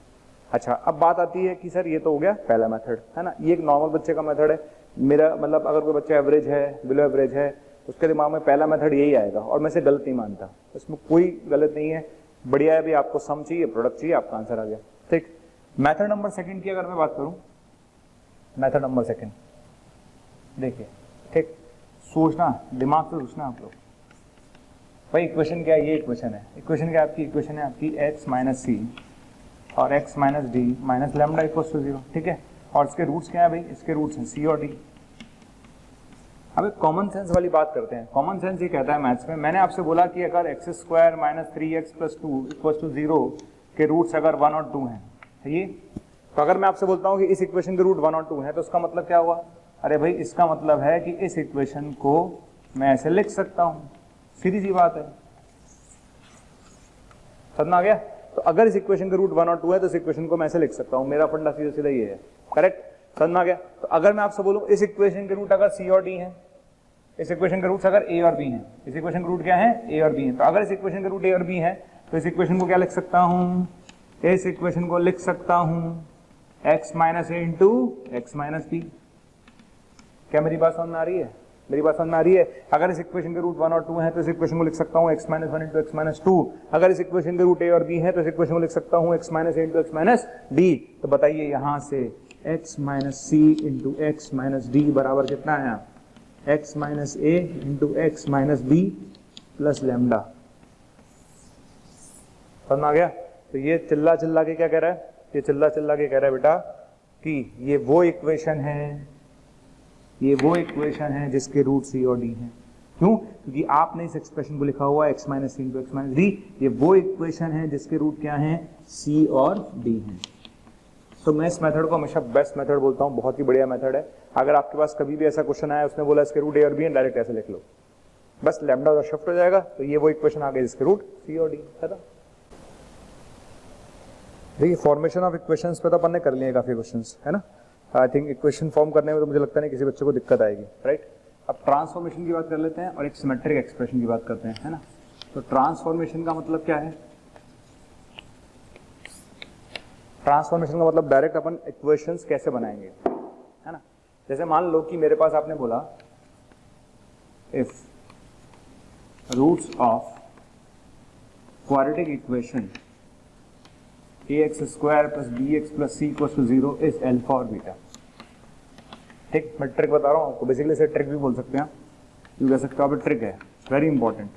अच्छा, अब बात आती है कि सर ये तो हो गया पहला मेथड, है ना, ये एक नॉर्मल बच्चे का मेथड है। मेरा मतलब अगर कोई बच्चा एवरेज है, बिलो एवरेज है, उसके दिमाग में पहला मेथड यही आएगा, और मैं इसे गलत नहीं मानता, इसमें कोई गलत नहीं है, बढ़िया है। भी आपको सम चाहिए, प्रोडक्ट चाहिए, आपका आंसर आ गया, ठीक। मेथड नंबर सेकंड की अगर मैं बात करूं, मेथड नंबर सेकंड देखिए, ठीक, सोचना, दिमाग से सोचना आप लोग। भाई इक्वेशन क्या है? ये इक्वेशन है। इक्वेशन क्या है आपकी? इक्वेशन है आपकी x माइनस सी और x minus d minus lambda equals to 0, ठीक है। और इसके रूट्स क्या है भाई? इसके रूट्स हैं c और d। अब एक कॉमन सेंस वाली बात करते हैं। कॉमन सेंस ये कहता है मैथ्स में, मैंने आपसे बोला कि अगर x square minus 3x plus 2 equals to 0 के रूट्स अगर 1 और 2 हैं, ये तो अगर मैं आपसे बोलता हूँ कि इस इक्वेशन के रूट 1 और 2 हैं, तो उसका मतलब क्या हुआ? अरे भाई इसका मतलब है कि इस इक्वेशन को मैं ऐसे लिख सकता हूँ, सीधी सी बात है। समझ में आ गया? तो अगर इस इक्वेशन के रूट 1 और 2 है तो इस इक्वेशन को मैं ऐसे लिख सकता हूँ। मेरा फंडा सीधा सीधा ये है, करेक्ट? समझ में आ गया? तो अगर मैं आपसे बोलूं इस इक्वेशन के रूट अगर सी और डी है, इस इक्वेशन के रूट्स अगर ए और बी हैं, इस इक्वेशन के रूट क्या है? ए और बी है। तो अगर इस इक्वेशन के रूट ए और बी है तो इस इक्वेशन को क्या लिख सकता हूँ? इस इक्वेशन को लिख सकता हूँ x माइनस ए इंटू एक्स माइनस बी। क्या मेरी बात समझ में आ रही है? मेरी बात समझ में आ रही है? अगर इस इक्वेशन के रूट 1 और 2 है तो इस इक्वेशन को लिख सकता हूँ x minus 1 into x minus 2। अगर इस इक्वेशन के रूट a और b है तो इस इक्वेशन को लिख सकता हूँ x minus a into x minus d। तो बताइए यहाँ से x minus c into x minus d बराबर कितना आया? x minus a into x minus b plus lambda. समझ में आ गया? तो ये चिल्ला चिल्ला के क्या कह रहा है? ये चिल्ला चिल्ला के कह रहा है बेटा कि ये वो इक्वेशन है, ये वो इक्वेशन है जिसके रूट सी और डी हैं। क्यों? क्योंकि आपने इस एक्सप्रेशन को लिखा हुआ x माइनस सी इंटू एक्स माइनस डी। ये वो इक्वेशन है जिसके रूट क्या हैं? c और d हैं। तो मैं इस मेथड को हमेशा बेस्ट मेथड बोलता हूँ, बहुत ही बढ़िया मेथड है। अगर आपके पास कभी भी ऐसा क्वेश्चन आया, उसने बोला इसके रूट a और b हैं, डायरेक्ट ऐसे लिख लो, बस लैम्डा उधर शिफ्ट हो जाएगा, तो ये वो इक्वेशन आ गई जिसके रूट c और d है। देखिए फॉर्मेशन ऑफ इक्वेशंस पे तो अपन ने कर लिए काफी क्वेश्चंस, है ना। आई थिंक इक्वेशन फॉर्म करने में तो मुझे लगता नहीं किसी बच्चे को दिक्कत आएगी, राइट। अब ट्रांसफॉर्मेशन की बात कर लेते हैं और एक सिमेट्रिक एक्सप्रेशन की बात करते हैं, है ना। तो ट्रांसफॉर्मेशन का मतलब क्या है? ट्रांसफॉर्मेशन का मतलब डायरेक्ट अपन इक्वेशंस कैसे बनाएंगे, है ना। जैसे मान लो कि मेरे पास आपने बोला if roots of quadratic equation ax square plus bx plus c equals to 0 is alpha और बीटा। ठीक, मैं ट्रिक बता रहा हूँ आपको, बेसिकली इसे ट्रिक भी बोल सकते हैं, यू कह सकते हो आप, ट्रिक है, वेरी इंपॉर्टेंट,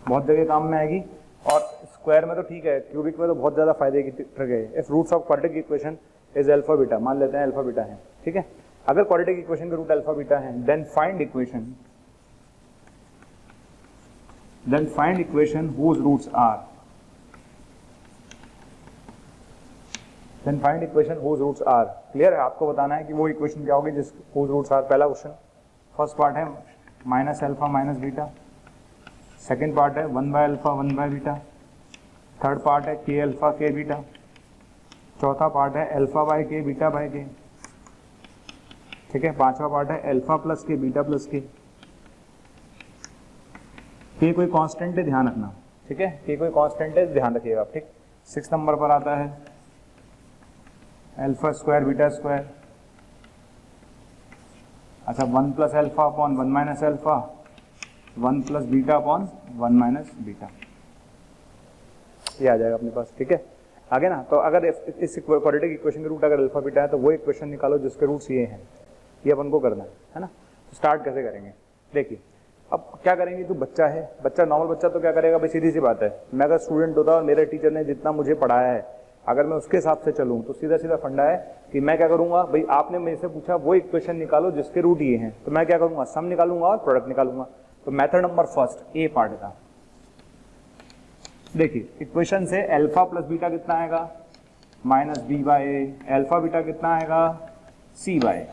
बहुत जगह काम में आएगी। और स्क्वायर में तो ठीक है, क्यूबिक में तो बहुत ज्यादा फायदे की ट्रिक है। If roots of quadratic equation is alpha beta, मान लेते हैं अल्फा बीटा है, ठीक है। अगर क्वाड्रेटिक इक्वेशन के रूट अल्फा बीटा है, then find equation whose roots are, clear है? आपको बताना है कि वो इक्वेशन क्या होगी जिस whose roots are। पहला क्वेश्चन, फर्स्ट पार्ट है minus alpha minus beta, second part है 1 by alpha 1 by beta, third part है के अल्फा के बीटा, चौथा पार्ट है अल्फा बाय के बीटा बाय के, ठीक है। पांचवा पार्ट है अल्फा प्लस के बीटा प्लस के। ये कोई कांस्टेंट है, ध्यान रखना, ठीक है। ये कोई कांस्टेंट है, ध्यान रखिएगा आप, ठीक। 6 नंबर पर आता है अल्फा स्क्वायर बीटा स्क्वायर, अच्छा 1 plus alpha upon 1 minus alpha, 1 plus beta upon 1 minus beta, ये आ जाएगा अपने पास, ठीक है। आगे ना, तो अगर इस क्वाड्रेटिक इक्वेशन के रूट अगर अल्फा बीटा है तो वो इक्वेशन निकालो जिसके रूट्स ये हैं, ये अपन को करना है ना। तो स्टार्ट कैसे करेंगे? देखिए अब क्या करेंगे, जो बच्चा है, बच्चा नॉर्मल बच्चा तो क्या करेगा भाई, सीधी सी बात है, मैं अगर स्टूडेंट होता और मेरे टीचर ने जितना मुझे पढ़ाया है अगर मैं उसके हिसाब से चलूं तो सीधा सीधा फंडा है कि मैं क्या करूंगा भाई, आपने मेरे से पूछा वो इक्वेशन निकालो जिसके रूट ये हैं, तो मैं क्या करूंगा, सम निकालूंगा और प्रोडक्ट निकालूंगा। तो मेथड नंबर फर्स्ट, ए पार्ट का देखिए इक्वेशन से अल्फा प्लस बीटा कितना आएगा, minus b by A, alpha beta कितना आएगा, सी बाय ए,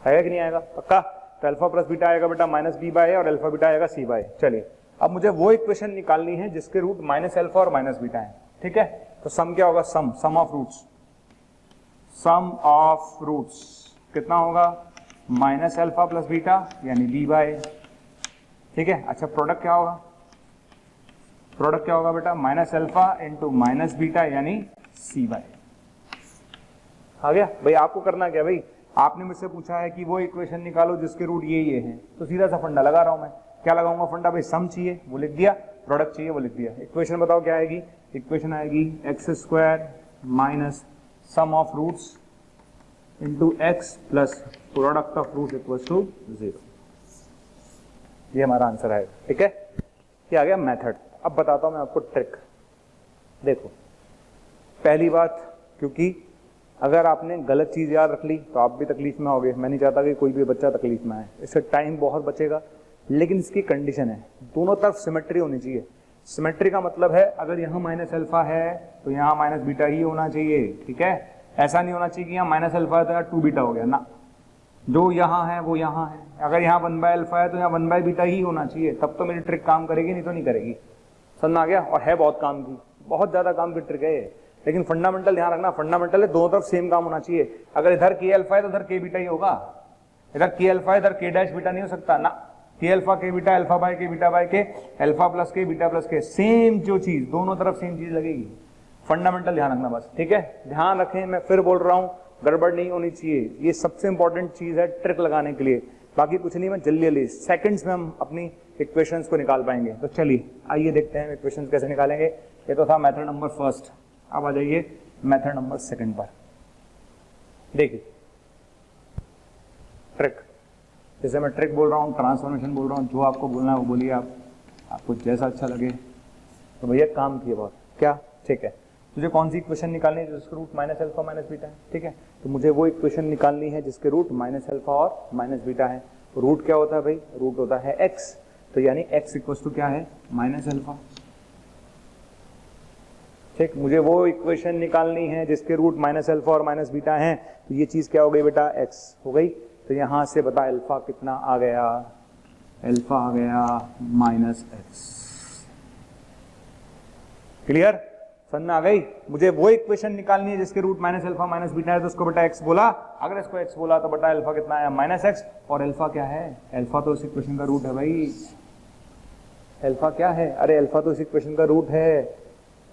आएगा कि नहीं आएगा, पक्का। तो अल्फा प्लस बीटा आएगा बेटा माइनस बी बाय ए और अल्फा बीटा आएगा सी बाय ए। चलिए अब मुझे वो इक्वेशन निकालनी है जिसके रूट माइनस अल्फा और माइनस बीटा है, ठीक है। तो सम क्या होगा, sum of roots, sum of roots कितना होगा, माइनस अल्फा प्लस बीटा यानी बी बाय ए, ठीक है। अच्छा प्रोडक्ट क्या होगा, प्रोडक्ट क्या होगा बेटा, minus alpha into minus beta यानी सी बाय। आ गया भाई। आपको करना क्या भाई, आपने मुझसे पूछा है कि वो इक्वेशन निकालो जिसके रूट ये हैं, तो सीधा सा फंडा लगा रहा हूं मैं। क्या लगाऊंगा फंडा भाई, सम चाहिए वो लिख दिया, प्रोडक्ट चाहिए वो लिख दिया। इक्वेशन बताओ क्या आएगी, इक्वेशन आएगी x square minus sum of roots into x plus product of root equal to 0। ये हमारा आंसर आएगा, ठीक है। ये आ गया मेथड। अब बताता हूं मैं आपको ट्रिक। देखो पहली बात, क्योंकि अगर आपने गलत चीज याद रख ली तो आप भी तकलीफ में आओगे। मैं नहीं चाहता कि कोई भी बच्चा तकलीफ में आए, इससे टाइम बहुत बचेगा। लेकिन इसकी कंडीशन है दोनों तरफ सिमेट्री होनी चाहिए। सिमेट्री का मतलब है अगर यहाँ माइनस अल्फा है तो यहाँ माइनस बीटा ही होना चाहिए, ठीक है। ऐसा नहीं होना चाहिए कि यहाँ माइनस अल्फा है तो यहाँ 2 बीटा हो गया ना, जो यहाँ है वो यहाँ है। अगर यहाँ 1 बाय अल्फा है तो यहाँ 1 बाय बीटा ही होना चाहिए, तब तो मेरी ट्रिक काम करेगी, नहीं तो नहीं करेगी। समझ आ गया। और है बहुत काम की, बहुत ज्यादा काम की ट्रिक है ये। लेकिन फंडामेंटल ध्यान रखना, फंडामेंटल है दोनों तरफ सेम काम होना चाहिए। अगर इधर के अल्फा है तो इधर के बीटा ही होगा, इधर के अल्फा है इधर के डैश बीटा नहीं हो सकता ना। के अल्फा के बीटा, अल्फा बाय के बीटा बाय के, अल्फा प्लस के बीटा प्लस के, सेम जो चीज दोनों तरफ सेम चीज लगेगी। फंडामेंटल ध्यान रखना बस, ठीक है। ध्यान रखें, मैं फिर बोल रहा हूं, गड़बड़ नहीं होनी चाहिए। ये सबसे इंपॉर्टेंट चीज है ट्रिक लगाने के लिए, बाकी कुछ नहीं। मैं जल्दी सेकंड्स में हम अपनी इक्वेशंस को निकाल पाएंगे। तो चलिए आइए देखते हैं इक्वेशंस कैसे निकालेंगे। ये तो था मेथड नंबर फर्स्ट। अब आ जाइए मेथड नंबर सेकंड पर। देखिए ट्रिक, जैसे मैं ट्रिक बोल रहा हूँ, ट्रांसफॉर्मेशन बोल रहा हूँ, जो आपको बोलना है वो बोलिए आप, आपको जैसा अच्छा लगे। तो भैया काम किए बहुत क्या, ठीक है। मुझे कौन सी इक्वेशन निकालनी है जिसके root minus alpha minus beta है, ठीक है। तो मुझे वो इक्वेशन निकालनी है जिसके रूट माइनस अल्फा और माइनस बीटा है। तो रूट क्या होता है भाई, रूट होता है एक्स। तो यानी एक्स इक्वल टू क्या है, माइनस अल्फा, ठीक। मुझे वो इक्वेशन निकालनी है जिसके रूट माइनस अल्फा और माइनस बीटा है। तो ये चीज क्या हो गई बेटा, एक्स हो गई। तो यहां से बता अल्फा कितना आ गया, अल्फा आ गया माइनस एक्स। क्लियर, समझ में आ गई। मुझे वो इक्वेशन निकालनी है जिसके root minus alpha minus beta है, तो उसको बेटा एक्स बोला। अगर इसको एक्स बोला तो बेटा अल्फा कितना आया, माइनस एक्स। और अल्फा क्या है, अल्फा तो इस इक्वेशन का रूट है भाई। अल्फा क्या है, अरे अल्फा तो इस इक्वेशन का रूट है,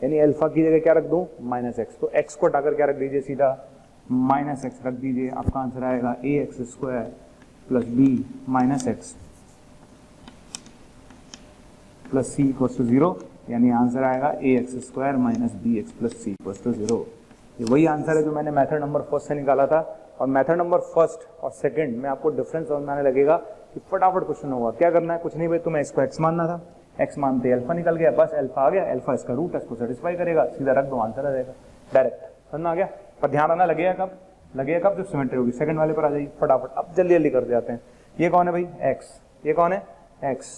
यानी अल्फा की जगह क्या रख दूं, माइनस एक्स। तो एक्स को हटाकर क्या रख दीजिए, सीधा माइनस एक्स रख दीजिए। आपका आंसर आएगा a x square plus b minus x plus c equal to 0, यानी आंसर आएगा a x square minus b x plus c equal to 0। ये वही आंसर है जो मैंने मेथड नंबर फर्स्ट से निकाला था। और मेथड नंबर फर्स्ट और सेकंड में आपको डिफरेंस समझ में आने लगेगा कि फटाफट क्वेश्चन होगा। क्या करना है, कुछ नहीं भाई, तुम्हें इसको एक्स मानना था, एक्स मानते अल्फा निकल गया, बस अल्फा आ गया, अल्फा इसका रूट है, इसको सेटिस्फाई करेगा, सीधा रख दो, आंसर आ जाएगा डायरेक्ट। समझ आ गया। पर ध्यान रखना, लगेगा कब, लगेगा कब, जब सिमेट्री होगी। सेकंड वाले पर आ जाइए फटाफट। अब जल्दी जल्दी कर जाते हैं। ये कौन है भाई, एक्स। ये कौन है, एक्स।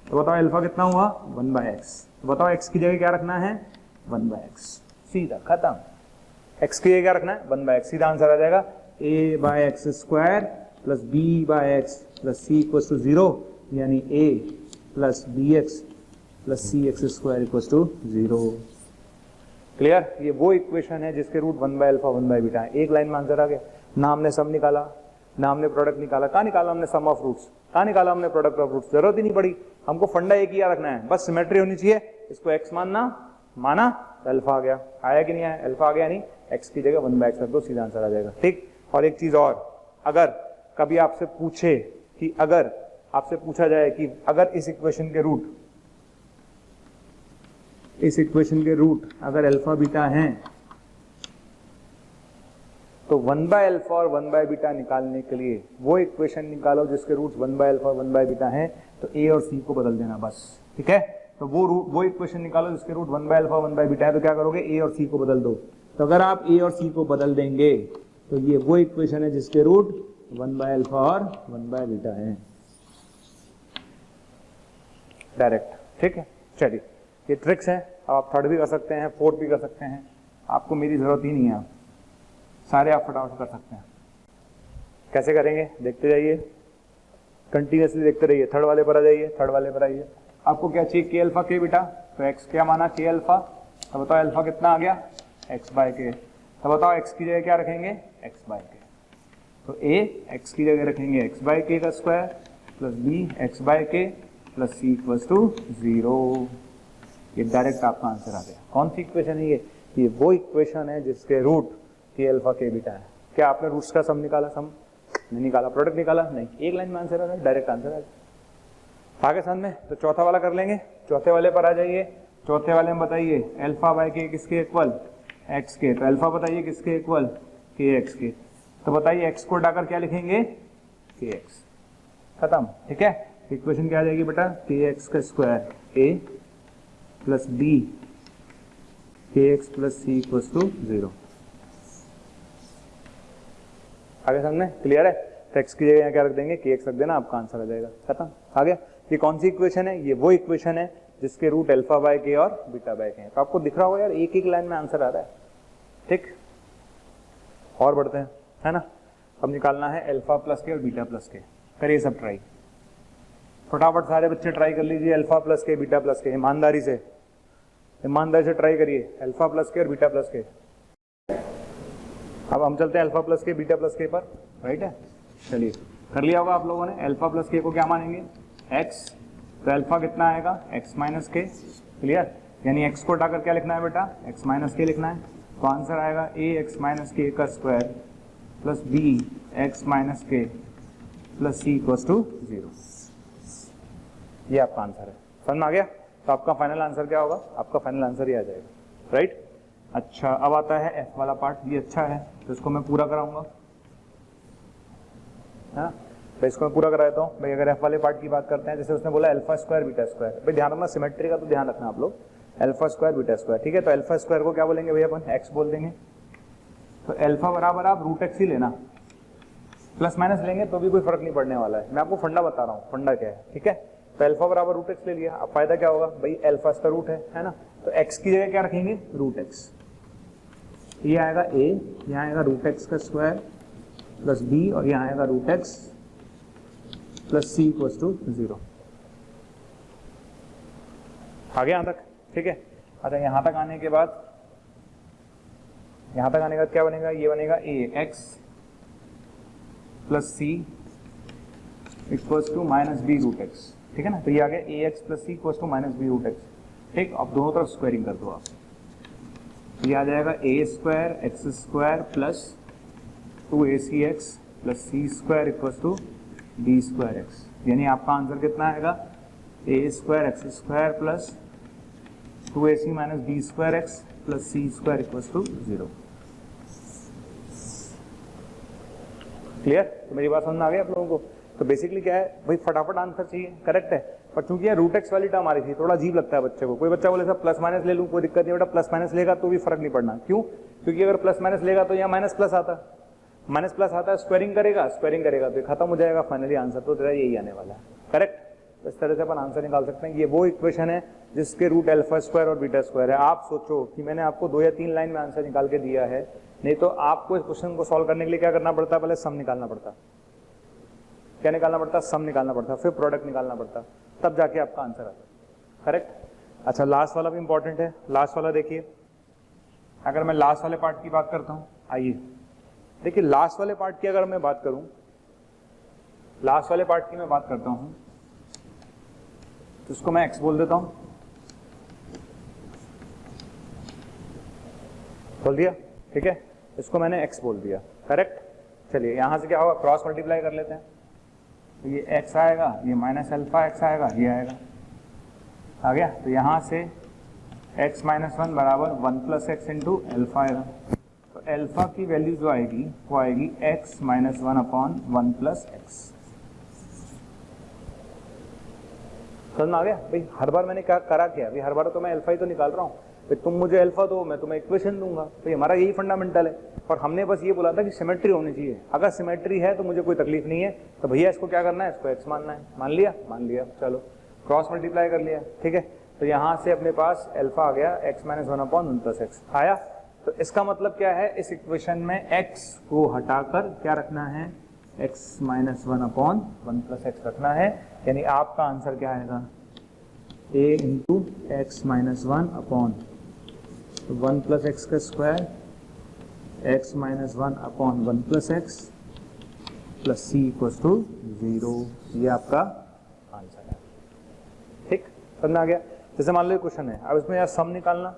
तो बताओ अल्फा कितना हुआ, 1 बाय एक्स। तो बताओ एक्स की जगह क्या रखना है, 1 बाय एक्स, सीधा खत्म। एक्स की जगह क्या रखना है, 1 बाय एक्स, सीधा आंसर आ जाएगा a by x square plus b by x plus c equal to 0, यानी a plus b x plus c x square equal to 0। Clear. ये वो इक्वेशन है जिसके root 1 by alpha 1 by beta है। एक लाइन में आंसर आ गया। ना हमने सम निकाला, ना हमने प्रोडक्ट निकाला। कहाँ निकाला हमने, सम ऑफ रूट्स। कहाँ निकाला हमने प्रोडक्ट ऑफ रूट्स, जरूरत ही नहीं पड़ी। हमको फंडा एक ही याद रखना है, बस सिमेट्री होनी चाहिए। इसको एक्स मानना, माना तो अल्फा आ गया, आया कि नहीं आया, अल्फा आ गया, नहीं एक्स की जगह 1 बाय एक्स रख दो, सीधा आंसर आ जाएगा, ठीक। और एक चीज और, अगर कभी आपसे पूछे कि अगर आपसे पूछा जाए कि अगर इस इक्वेशन के रूट, इस इक्वेशन के रूट अगर अल्फा बीटा हैं, तो 1 बाय अल्फा और 1 बाय बीटा निकालने के लिए वो इक्वेशन निकालो जिसके रूट्स 1 बाय अल्फा और 1 बाय बीटा हैं। तो ए और सी को बदल देना बस, ठीक है। तो वो इक्वेशन निकालो जिसके root 1 by alpha 1 by beta है। तो क्या करोगे, ए और सी को बदल दो। तो अगर आप ए और सी को बदल देंगे तो ये वो इक्वेशन है जिसके रूट 1 बाय अल्फा और 1 बाय बीटा है, डायरेक्ट, ठीक है। चलिए ये ट्रिक्स हैं, आप थर्ड भी कर सकते हैं, फोर्थ भी कर सकते हैं, आपको मेरी ज़रूरत ही नहीं है, सारे आप फटाफट कर सकते हैं। कैसे करेंगे देखते जाइए, कंटिन्यूसली देखते रहिए। थर्ड वाले पर आ जाइए, थर्ड वाले पर आइए। आपको क्या चाहिए, के अल्फा के बीटा, तो एक्स क्या माना, के अल्फा, तो बताओ अल्फा कितना आ गया, एक्स बाय के, तो बताओ एक्स की जगह क्या रखेंगे, एक्स बाय के, तो ए एक्स की जगह रखेंगे एक्स बाय के का square plus b x by k plus c equals to 0। ये डायरेक्ट आपका आंसर आ गया। कौन सी इक्वेशन है ये वो इक्वेशन है जिसके रूट के अल्फा के बीटा है। क्या आपने रूट्स का सम निकाला, सम नहीं निकाला, प्रोडक्ट निकाला नहीं, एक लाइन में आंसर आ गया, डायरेक्ट आंसर आ गया। आगे सामने तो चौथा वाला कर लेंगे, चौथे वाले पर आ जाइए। चौथे वाले में बताइए अल्फा बाय के किसके इक्वल, एक्स के, तो अल्फा बताइए किसके इक्वल, के एक्स के, तो बताइए एक्स को हटाकर क्या लिखेंगे, के एक्स, खत्म। ठीक है, इक्वेशन क्या आ जाएगी बेटा, के एक्स का square a plus b k x plus c equals to 0। आगे सामने क्लियर है, तो एक्स की जगह क्या रख देंगे, के एक्स रख देना, आपका आंसर आ जाएगा, खत्म। आ गया। ये कौन सी इक्वेशन है, ये वो इक्वेशन है जिसके रूट अल्फा बाय के और बीटा बाय के हैं। तो आपको दिख रहा होगा यार, एक एक लाइन में आंसर आ रहा है। ठीक, और बढ़ते हैं, है ना। अब निकालना है अल्फा प्लस के और बीटा प्लस के। करिए सब ट्राई, फटाफट सारे बच्चे ट्राई कर लीजिए, अल्फा प्लस के बीटा प्लस के, ईमानदारी से ट्राई करिए, अल्फा प्लस के और बीटा प्लस के। अब हम चलते हैं अल्फा प्लस के बीटा प्लस के पर, राइट है। चलिए कर लिया होगा आप लोगों ने। अल्फा प्लस के को क्या मानेंगे, एक्स, तो अल्फा कितना आएगा, एक्स माइनस के, क्लियर। यानी एक्स को हटाकर क्या लिखना है बेटा, एक्स माइनस के लिखना है, तो आंसर आएगा ए एक्स माइनस के का square plus b x minus k plus c equals to 0। ये आपका आंसर है, समझ में आ गया। तो आपका फाइनल आंसर क्या होगा, आपका फाइनल आंसर ये आ जाएगा, राइट। अच्छा, अब आता है एफ वाला पार्ट, ये अच्छा है तो इसको मैं पूरा कराऊंगा, हाँ तो इसको मैं पूरा करा देता हूँ भाई। अगर एफ वाले पार्ट की बात करते हैं, जैसे उसने बोला अल्फा स्क्वायर बीटा स्क्वायर, भाई ध्यान रखना सिमेट्री का, तो ध्यान रखना आप लोग, अल्फा स्क्वायर बीटा स्क्वायर, ठीक है। तो अल्फा स्क्वायर को क्या बोलेंगे भैया अपन, एक्स बोल देंगे। तो अल्फा बराबर आप रूट एक्स ही लेना, प्लस माइनस लेंगे तो भी कोई फर्क नहीं पड़ने वाला है। मैं आपको फंडा बता रहा हूँ, फंडा क्या है, ठीक है। तो अल्फा बराबर रूट एक्स ले लिया, अब फायदा क्या होगा भाई, अल्फा इसका रूट है ना, तो एक्स की जगह क्या रखेंगे, रूट एक्स। ये आएगा ए, यहाँ आएगा रूट एक्स का स्क्वायर प्लस बी, और यहाँ आएगा root x plus c equals to 0। आगे यहाँ तक, ठीक है। अच्छा, यहाँ तक आने के बाद क्या बनेगा, ये बनेगा a x plus c equals to minus b root x, ठीक है ना। तो ये आ गया a x plus c equals to minus b root x, ठीक। अब दोनों तरफ स्क्वायरिंग कर दो आप, ये आ जाएगा a square x square plus 2ac(x) plus c square equals to b square x. यानी आपका आंसर कितना आएगा, a square x square plus 2ac minus b square x plus c square equals to 0। Clear, तो मेरी बात समझ में आ गई आप लोगों को। तो बेसिकली क्या है भाई, फटाफट आंसर चाहिए, करेक्ट है। पर चूंकि यार रूट एक्स वाली टर्म आ रही थी, थोड़ा अजीब लगता है बच्चे को। कोई बच्चा बोले सब प्लस माइनस ले लूँ, कोई दिक्कत नहीं बेटा, प्लस माइनस लेगा तो भी फर्क नहीं पड़ना। क्यों, क्योंकि अगर प्लस माइनस लेगा तो यहाँ माइनस प्लस आता है, स्क्वायरिंग करेगा तो खत्म हो जाएगा, फाइनली आंसर तो तेरा यही आने वाला है, करेक्ट। तो इस तरह से अपन आंसर निकाल सकते हैं। ये वो इक्वेशन है जिसके रूट अल्फा स्क्वायर और बीटा स्क्वायर है। आप सोचो कि मैंने आपको 2 या 3 लाइन में आंसर निकाल के दिया है, नहीं तो आपको इस क्वेश्चन को सॉल्व करने के लिए क्या करना पड़ता, पहले सम निकालना पड़ता, क्या निकालना पड़ता, सम निकालना पड़ता, फिर प्रोडक्ट निकालना पड़ता, तब जाके आपका आंसर आता, करेक्ट। अच्छा, लास्ट वाला भी इंपॉर्टेंट है। लास्ट वाला देखिए, अगर मैं लास्ट वाले पार्ट की बात करता हूँ, आइए देखिए, लास्ट वाले पार्ट की अगर मैं बात करूं, लास्ट वाले पार्ट की मैं बात करता हूं, तो इसको मैं x बोल देता हूं, बोल दिया, ठीक है। इसको मैंने x बोल दिया, करेक्ट। चलिए यहां से क्या होगा, क्रॉस मल्टीप्लाई कर लेते हैं। तो ये x आएगा, ये माइनस अल्फा x आएगा, ये आएगा, आ गया। तो यहां से x माइनस 1 बराबर 1 प्लस एक्स इंटू अल्फा आएगा। तो अल्फा की वैल्यू जो आएगी वो आएगी x minus 1 upon 1 plus x. समझ में आ गया भाई। हर बार मैंने क्या करा, क्या भाई, हर बार तो मैं अल्फा ही तो निकाल रहा हूँ भाई। तुम मुझे अल्फा दो, मैं तुम्हें इक्वेशन दूंगा, तो हमारा यही फंडामेंटल है। और हमने बस ये बोला था कि सिमेट्री होनी चाहिए। अगर सिमेट्री है तो मुझे कोई तकलीफ नहीं है, तो भैया इसको क्या करना है, इसको x मानना है। मान लिया, चलो क्रॉस मल्टीप्लाई कर लिया, ठीक है। तो यहाँ से अपने पास अल्फा आ गया x माइनस 1/1 प्लस एक्स आया। तो इसका मतलब क्या है, इस इक्वेशन में x को हटाकर क्या रखना है, x माइनस 1/1 प्लस एक्स रखना है। यानी आपका आंसर क्या आएगा, a into x minus 1/1 plus x का square, x minus 1/1 plus x plus c equals to 0। ये आपका आंसर है। ठीक, समझ आ गया। जैसे मान लो क्वेश्चन है, अब इसमें यार सम निकालना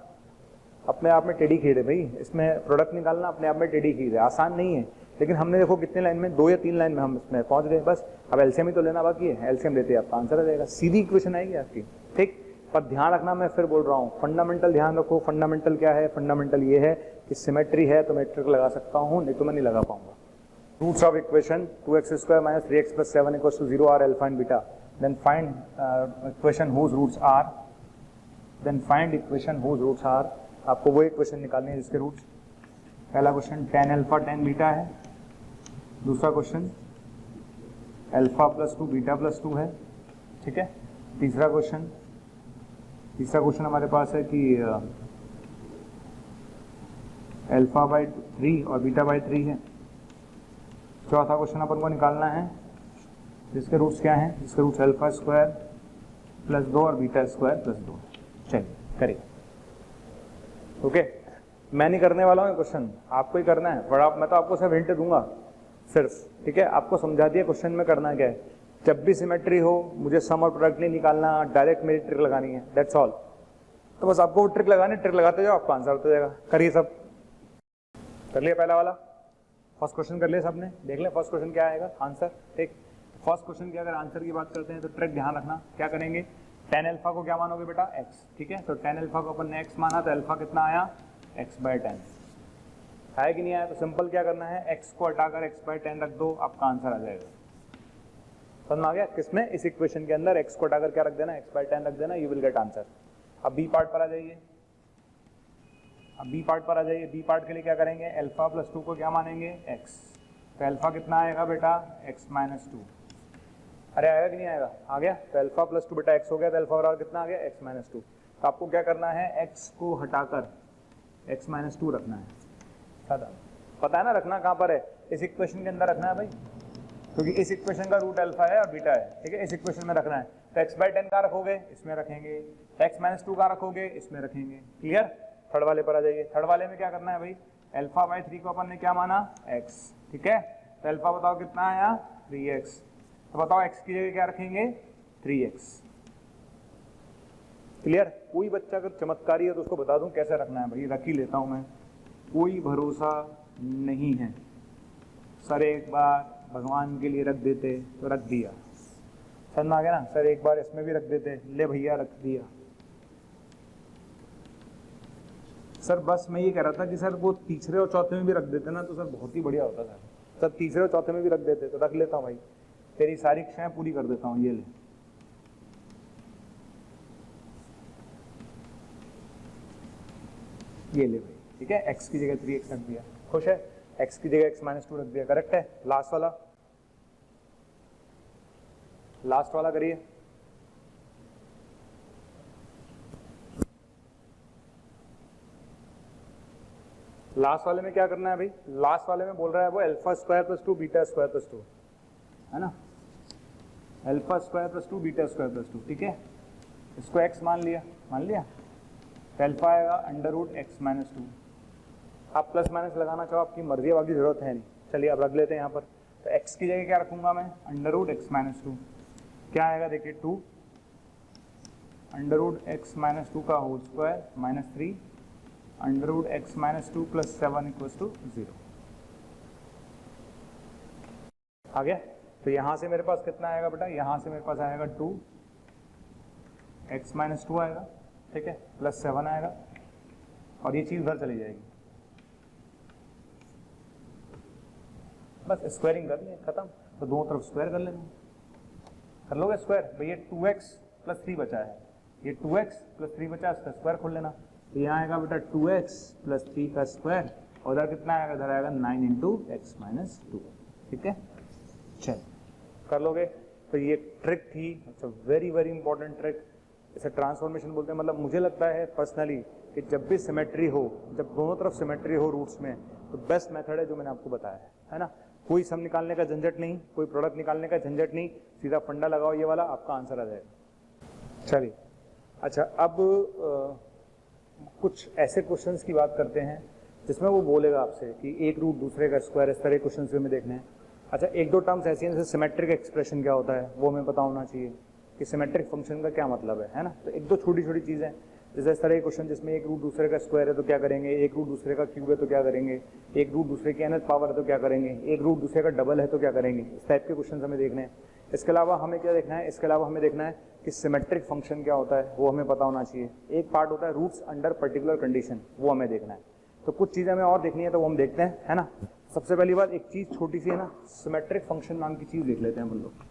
अपने आप में टेढ़ी खीर है भाई, इसमें प्रोडक्ट निकालना अपने आप में टेढ़ी खीर है, आसान नहीं है। लेकिन हमने देखो कितने लाइन में, 2 या 3 लाइन में हम इसमें पहुंच गए। बस अब एलसीएम ही तो लेना बाकी है, एलसीएम लेते हैं आपका आंसर आ जाएगा, सीधी इक्वेशन आएगी आपकी। ठीक, पर ध्यान रखना, मैं फिर बोल रहा हूँ, फंडामेंटल ध्यान रखो। फंडामेंटल क्या है, फंडामेंटल ये है कि सिमेट्री है तो मैट्रिक लगा सकता हूँ, नहीं तो मैं नहीं लगा पाऊंगा। Roots of equation 2x² minus 3x plus 7 equals to 0 are alpha and beta, then find equation whose roots are, then find equation whose roots are. आपको वो इक्वेशन निकालनी है जिसके रूट्स, पहला question tan alpha tan beta है, दूसरा question alpha plus 2 beta plus 2 है। ठीक है, तीसरा क्वेश्चन हमारे पास है कि अल्फा बाई 3 और बीटा बाई 3 है। चौथा क्वेश्चन अपन को निकालना है जिसके रूट्स क्या हैं, जिसके रूट्स अल्फा स्क्वायर प्लस 2 और बीटा स्क्वायर प्लस 2। चलिए करिए। ओके, मैं नहीं करने वाला हूँ क्वेश्चन, आपको ही करना है। बड़ा मैं तो आपको सिर्फ हिंट दूंगा सिर्फ, ठीक है, आपको समझा दिया क्वेश्चन में करना क्या है। जब भी सिमेट्री हो, मुझे सम और प्रोडक्ट नहीं निकालना, डायरेक्ट मेरी ट्रिक लगानी है, दैट्स ऑल। तो बस आपको वो ट्रिक लगानी, ट्रिक लगाते जाओ, आपका आंसर होता जाएगा। करिए, सब कर लिया पहला वाला, फर्स्ट क्वेश्चन कर लिया सबने, देख लें फर्स्ट क्वेश्चन क्या आएगा आंसर। ठीक, फर्स्ट क्वेश्चन की अगर आंसर की बात करते हैं तो ट्रिक ध्यान रखना, क्या करेंगे, tan अल्फा को क्या मानोगे बेटा, x। ठीक है, तो tan अल्फा को अपन ने x माना, तो अल्फा कितना आया, x/10 आया कि नहीं आया। तो सिंपल क्या करना है, x को हटाकर x/10 रख दो, आपका आंसर आ जाएगा। समझ में आ गया, किसमें, इस इक्वेशन के अंदर x को हटाकर क्या रख देना, x/10 रख देना, यू विल गेट आंसर। अब बी पार्ट पर आ जाइए, बी पार्ट के लिए क्या करेंगे, अल्फा प्लस 2 को क्या मानेंगे, x। तो अल्फा कितना आएगा बेटा, x माइनस 2। अरे आएगा कि नहीं आएगा, आ गया। तो अल्फा प्लस 2 बेटा x हो गया, तो अल्फा बराबर कितना आ गया, x माइनस 2। तो आपको क्या करना है, x को हटाकर x माइनस 2 रखना है। पता है ना रखना कहाँ पर है, इस इक्वेशन के अंदर रखना है भाई, क्योंकि इस इक्वेशन का रूट अल्फा है और बीटा है। ठीक है, इस इक्वेशन में रखना है। तो x/10 कहाँ रखोगे, इसमें रखेंगे। x माइनस 2 कहाँ रखोगे, इसमें रखेंगे। क्लियर। थर्ड वाले पर आ जाइए। थर्ड वाले में क्या करना है भाई, अल्फा बाई 3 को अपन ने क्या माना, x। ठीक है, तो अल्फा बताओ कितना आया, 3x। तो बताओ x की जगह क्या रखेंगे, 3x। क्लियर। कोई बच्चा अगर चमत्कारी है तो उसको बता दूं कैसे रखना है भाई, रख ही लेता हूं मैं, कोई भरोसा नहीं है। सर एक बार भगवान के लिए रख देते तो रख दिया, समझ आ गया ना। सर एक बार इसमें भी रख देते, ले भैया रख दिया। सर बस मैं ये कह रहा था कि सर वो तीसरे और चौथे में भी रख देते ना तो सर बहुत ही बढ़िया होता सर। सर तीसरे और चौथे में भी रख देते तो रख लेता हूँ भाई, तेरी सारी इच्छाएं पूरी कर देता हूँ। ये ले, ये ले भाई। ठीक है, x की जगह 3x रख दिया, खुश है। x की जगह x माइनस 2 रख दिया, करेक्ट है। लास्ट वाला करिए। लास्ट वाले में क्या करना है भाई, लास्ट वाले में बोल रहा है वो alpha square plus 2 beta square plus 2 है ना, alpha square plus 2 beta square plus 2। ठीक है, इसको x मान लिया तो अल्फा आएगा अंडर रूट x माइनस 2। आप प्लस माइनस लगाना चाहो आपकी मर्जी, बाकी जरूरत है नहीं। चलिए अब रख लेते हैं यहाँ पर। तो x की जगह क्या रखूंगा मैं, अंडर रूट x माइनस 2। क्या आएगा देखिए, 2 अंडर रूट x माइनस 2 का whole square minus 3 under root x minus 2 plus 7 equals to 0। आ गया। तो यहां से मेरे पास कितना आएगा बेटा, यहां से मेरे पास आएगा 2 x माइनस 2 आएगा, ठीक है, प्लस 7 आएगा और ये चीज उधर चली जाएगी। बस स्क्वायरिंग कर लें, खत्म। तो दोनों तरफ स्क्वायर कर लेंगे, कर लोगे स्क्वायर भाई। ये 2x प्लस 3 बचा है, ये 2x प्लस 3 बचा, इसका स्क्वायर खोल लेना। तो यहाँ आएगा बेटा 2x प्लस 3 का स्क्वायर और उधर कितना आएगा, इधर आएगा 9 इंटू एक्स माइनस 2। ठीक है, चल कर लोगे। तो ये ट्रिक थी, अच्छा वेरी वेरी इंपॉर्टेंट ट्रिक। इसे ट्रांसफॉर्मेशन बोलते हैं। मतलब मुझे लगता है पर्सनली कि जब भी सिमेट्री हो, जब दोनों तरफ सिमेट्री हो रूट्स में, तो बेस्ट मेथड है जो मैंने आपको बताया है ना। कोई सम निकालने का झंझट नहीं, कोई प्रोडक्ट निकालने का झंझट नहीं, सीधा फंडा लगाओ ये वाला, आपका आंसर आ जाएगा। चलिए अच्छा, अब कुछ ऐसे क्वेश्चंस की बात करते हैं जिसमें वो बोलेगा आपसे कि एक रूट दूसरे का स्क्वायर, इस तरह क्वेश्चंस भी हमें देखने हैं। अच्छा, एक दो टर्म्स ऐसी हैं जैसे सिमेट्रिक एक्सप्रेशन क्या होता है वो हमें पता होना चाहिए कि सिमेट्रिक फंक्शन का क्या मतलब है ना। तो एक दो छोटी छोटी चीज़ें, जैसे इस तरह के क्वेश्चन जिसमें एक रूट दूसरे का स्क्वायर है तो क्या करेंगे, एक रूट दूसरे का क्यूब है तो क्या करेंगे, एक रूट दूसरे की nth पावर है तो क्या करेंगे, एक रूट दूसरे का डबल है तो क्या करेंगे, इस टाइप के क्वेश्चन हमें देखने हैं। इसके अलावा हमें क्या देखना है, इसके अलावा हमें देखना है कि सिमेट्रिक फंक्शन क्या होता है वो हमें पता होना चाहिए। एक पार्ट होता है रूट्स अंडर पर्टिकुलर कंडीशन, वो हमें देखना है। तो कुछ चीज़ें हमें और देखनी है तो वो हम देखते हैं, है ना। सबसे पहली बात एक चीज़ छोटी सी है ना, सिमेट्रिक फंक्शन नाम की चीज़ देख लेते हैं हम लोग।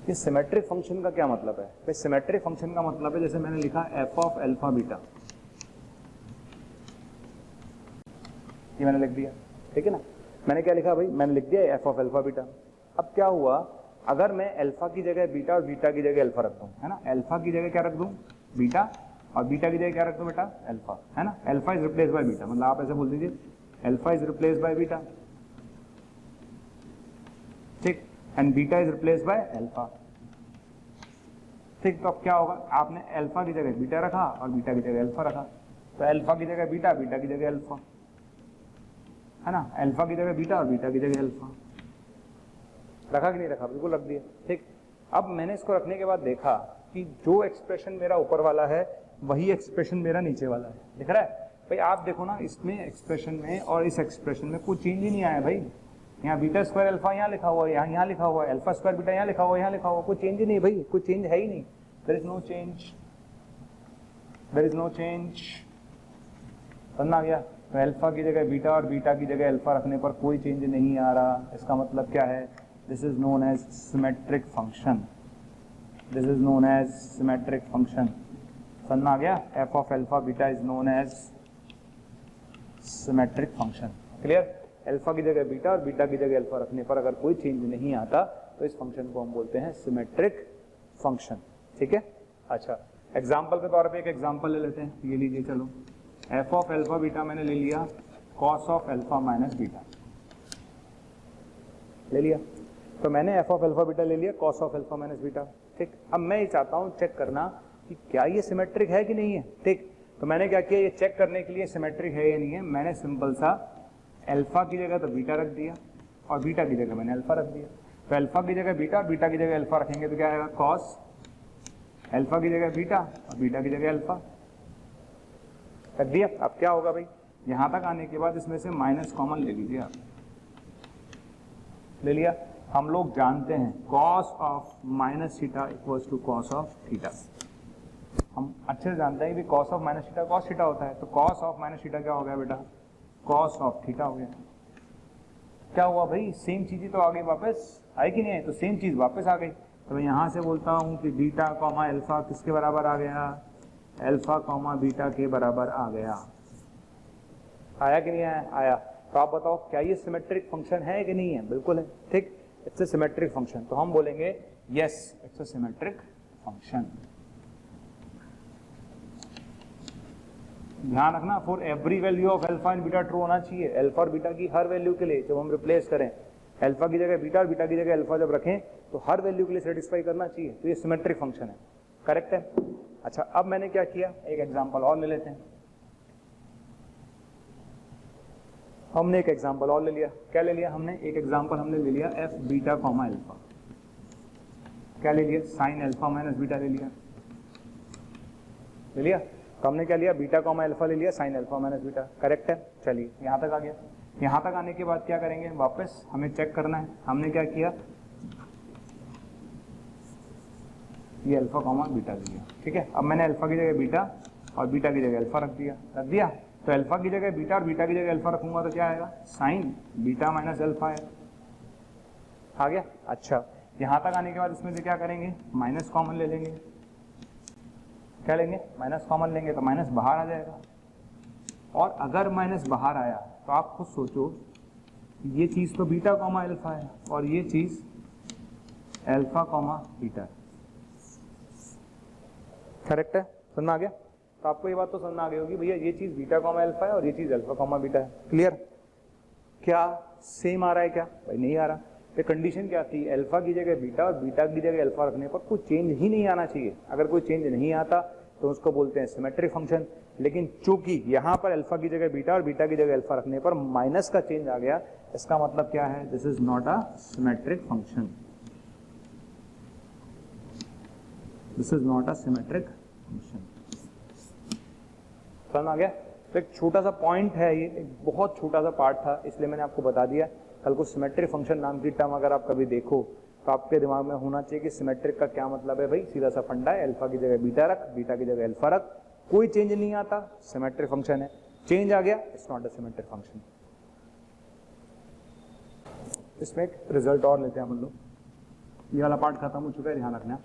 ये सिमेट्रिक फंक्शन का क्या मतलब है भाई? सिमेट्रिक फंक्शन का मतलब है, जैसे मैंने लिखा एफ ऑफ अल्फा बीटा, ये मैंने लिख दिया, ठीक है ना। मैंने क्या लिखा भाई, मैंने लिख दिया एफ ऑफ अल्फा बीटा। अब क्या हुआ, अगर मैं अल्फा की जगह बीटा और बीटा की जगह अल्फा रख दूं, है ना, अल्फा की जगह क्या रख दूं, बीटा, और बीटा की जगह क्या रख दूं बेटा, अल्फा, है ना। Alpha is replace by beta, मतलब आप ऐसे बोल दीजिए alpha is replace by beta, ठीक, and beta is replace by alpha, ठीक। तो अब क्या होगा, आपने अल्फा की जगह बीटा रखा और बीटा की जगह अल्फा रखा, तो अल्फा की जगह बीटा, बीटा की जगह अल्फा, है ना, अल्फा की जगह बीटा और बीटा की जगह अल्फा रखा कि नहीं रखा, बिल्कुल रख दिया, ठीक। अब मैंने इसको रखने के बाद देखा कि जो एक्सप्रेशन मेरा ऊपर वाला है वही एक्सप्रेशन मेरा नीचे वाला है, दिख रहा है भाई। आप देखो ना, इसमें एक्सप्रेशन में और इस एक्सप्रेशन में कोई चेंज ही नहीं आया भाई। यहाँ बीटा स्क्वायर अल्फा यहाँ लिखा हुआ है, यहाँ लिखा हुआ है, अल्फा स्क्वायर बीटा यहाँ लिखा हुआ है, यहाँ लिखा हुआ, कोई चेंज ही नहीं भाई, कोई चेंज है ही नहीं। There is no change, there is no change, समझ आ गया। तो अल्फा की जगह बीटा और बीटा की जगह अल्फा रखने पर कोई चेंज नहीं आ रहा। इसका मतलब क्या है, this is known as symmetric function, this is known as symmetric function, समझ आ गया। F of alpha beta is known as symmetric function, clear. Alpha की जगह बीटा और बीटा की जगह अल्फा रखने पर अगर कोई चेंज नहीं आता तो इस फंक्शन को हम बोलते हैं सिमेट्रिक फंक्शन, ठीक है। अच्छा, एग्जाम्पल के तौर पे एक एग्जाम्पल ले लेते हैं, ये लीजिए, चलो एफ ऑफ अल्फा बीटा मैंने ले लिया cos of alpha minus beta, ले लिया। तो मैंने एफ ऑफ अल्फा बीटा ले लिया cos of alpha minus beta, ठीक। अब मैं ये चाहता हूँ चेक करना कि क्या ये सिमेट्रिक है कि नहीं है, ठीक। तो मैंने क्या किया, ये चेक करने के लिए सिमेट्रिक है या नहीं है, मैंने सिंपल सा अल्फा की जगह तो बीटा रख दिया और बीटा की जगह मैंने अल्फा रख दिया। तो अल्फा की जगह बीटा और बीटा की जगह अल्फा रखेंगे तो क्या आएगा, कॉस अल्फा की जगह बीटा और बीटा की जगह अल्फा रख दिया। अब क्या होगा भाई, यहां तक आने के बाद इसमें से माइनस कॉमन ले लीजिए आप, ले लिया। हम लोग जानते हैं cos of minus theta equals to cos of theta, हम अच्छे से जानते हैं कि cos of minus theta cos theta होता है। तो कॉस ऑफ माइनस थीटा क्या हो गया बेटा, कॉस ऑफ थीटा हो गया। क्या हुआ भाई, सेम चीज ही तो आ गई वापस, आई कि नहीं आई, तो सेम चीज वापस आ गई। तो मैं यहां से बोलता हूं कि बीटा कॉमा अल्फा किसके बराबर आ गया, अल्फा कॉमा बीटा के बराबर आ गया, आया कि नहीं आया, आया। तो आप बताओ क्या ये सिमेट्रिक फंक्शन है कि नहीं है, बिल्कुल है, ठीक, इट्स ए सिमेट्रिक फंक्शन। तो हम बोलेंगे yes it's a symmetric function. ध्यान रखना, for every value of alpha and beta true होना चाहिए। अल्फा और बीटा की हर वैल्यू के लिए जब हम रिप्लेस करें, अल्फा की जगह बीटा और बीटा की जगह अल्फा जब रखें तो हर वैल्यू के लिए सेटिस्फाई करना चाहिए। तो ये सिमेट्रिक फंक्शन है, करेक्ट है। अच्छा, अब मैंने क्या किया, एक एग्जांपल और ले लेते हैं। हमने एक एग्जांपल और ले लिया, क्या ले लिया हमने, एक एग्जांपल हमने ले लिया एफ बीटा कॉमा अल्फा, क्या ले लिया, साइन अल्फा माइनस बीटा ले लिया, ले लिया। तो हमने क्या लिया, बीटा कॉमा अल्फा ले लिया, sine alpha minus beta, correct है। चलिए यहाँ तक आ गया। यहाँ तक आने के बाद क्या करेंगे, वापस हमें चेक करना है, हमने क्या किया, ये अल्फा कॉमा बीटा लिया, ठीक है। अब मैंने अल्फा की जगह बीटा और बीटा की जगह अल्फा रख दिया। तो अल्फा की जगह बीटा और बीटा की जगह अल्फा रखूंगा तो क्या आएगा, साइन बीटा माइनस अल्फा है, आ गया। अच्छा, यहाँ तक आने के बाद इसमें से क्या करेंगे, माइनस कॉमन ले लेंगे, क्या लेंगे, माइनस कॉमन लेंगे तो माइनस बाहर आ जाएगा। और अगर माइनस बाहर आया तो आप खुद सोचो ये चीज तो बीटा कॉमा अल्फा है और ये चीज अल्फा कॉमा बीटा है। करेक्ट है, समझ में आ गया? तो आपको ये बात तो समझ में आ गई होगी भैया ये चीज बीटा कॉमा अल्फा है और ये चीज अल्फा कॉमा बीटा है। क्लियर? क्या सेम आ रहा है क्या? भाई नहीं आ रहा। तो कंडीशन क्या थी? अल्फा की जगह बीटा और बीटा की जगह अल्फा रखने पर कोई चेंज ही नहीं आना चाहिए। अगर कोई चेंज नहीं आता तो उसको बोलते हैं सिमेट्रिक फंक्शन। लेकिन चूंकि यहाँ पर अल्फा की जगह बीटा और बीटा की जगह अल्फा रखने पर माइनस का चेंज आ गया, इसका मतलब क्या है? This is not a symmetric function. This is not a symmetric function. समझ आ गया? तो एक छोटा सा पॉइंट है, ये एक बहुत छोटा सा पार्ट था, इसलिए मैंने आपको बता दिया। कल को सिमेट्रिक फंक्शन नाम की टर्म अगर आप कभी देखो तो आपके दिमाग में होना चाहिए कि सिमेट्रिक का क्या मतलब है। भाई सीधा सा फंडा है, अल्फा की जगह बीटा रख, बीटा की जगह अल्फा रख, कोई चेंज नहीं आता, सिमेट्रिक फंक्शन है। चेंज आ गया, it's not a symmetric function. इसमें एक रिजल्ट और लेते हैं हम लोग। ये वाला पार्ट खत्म हो चुका है, ध्यान रखना।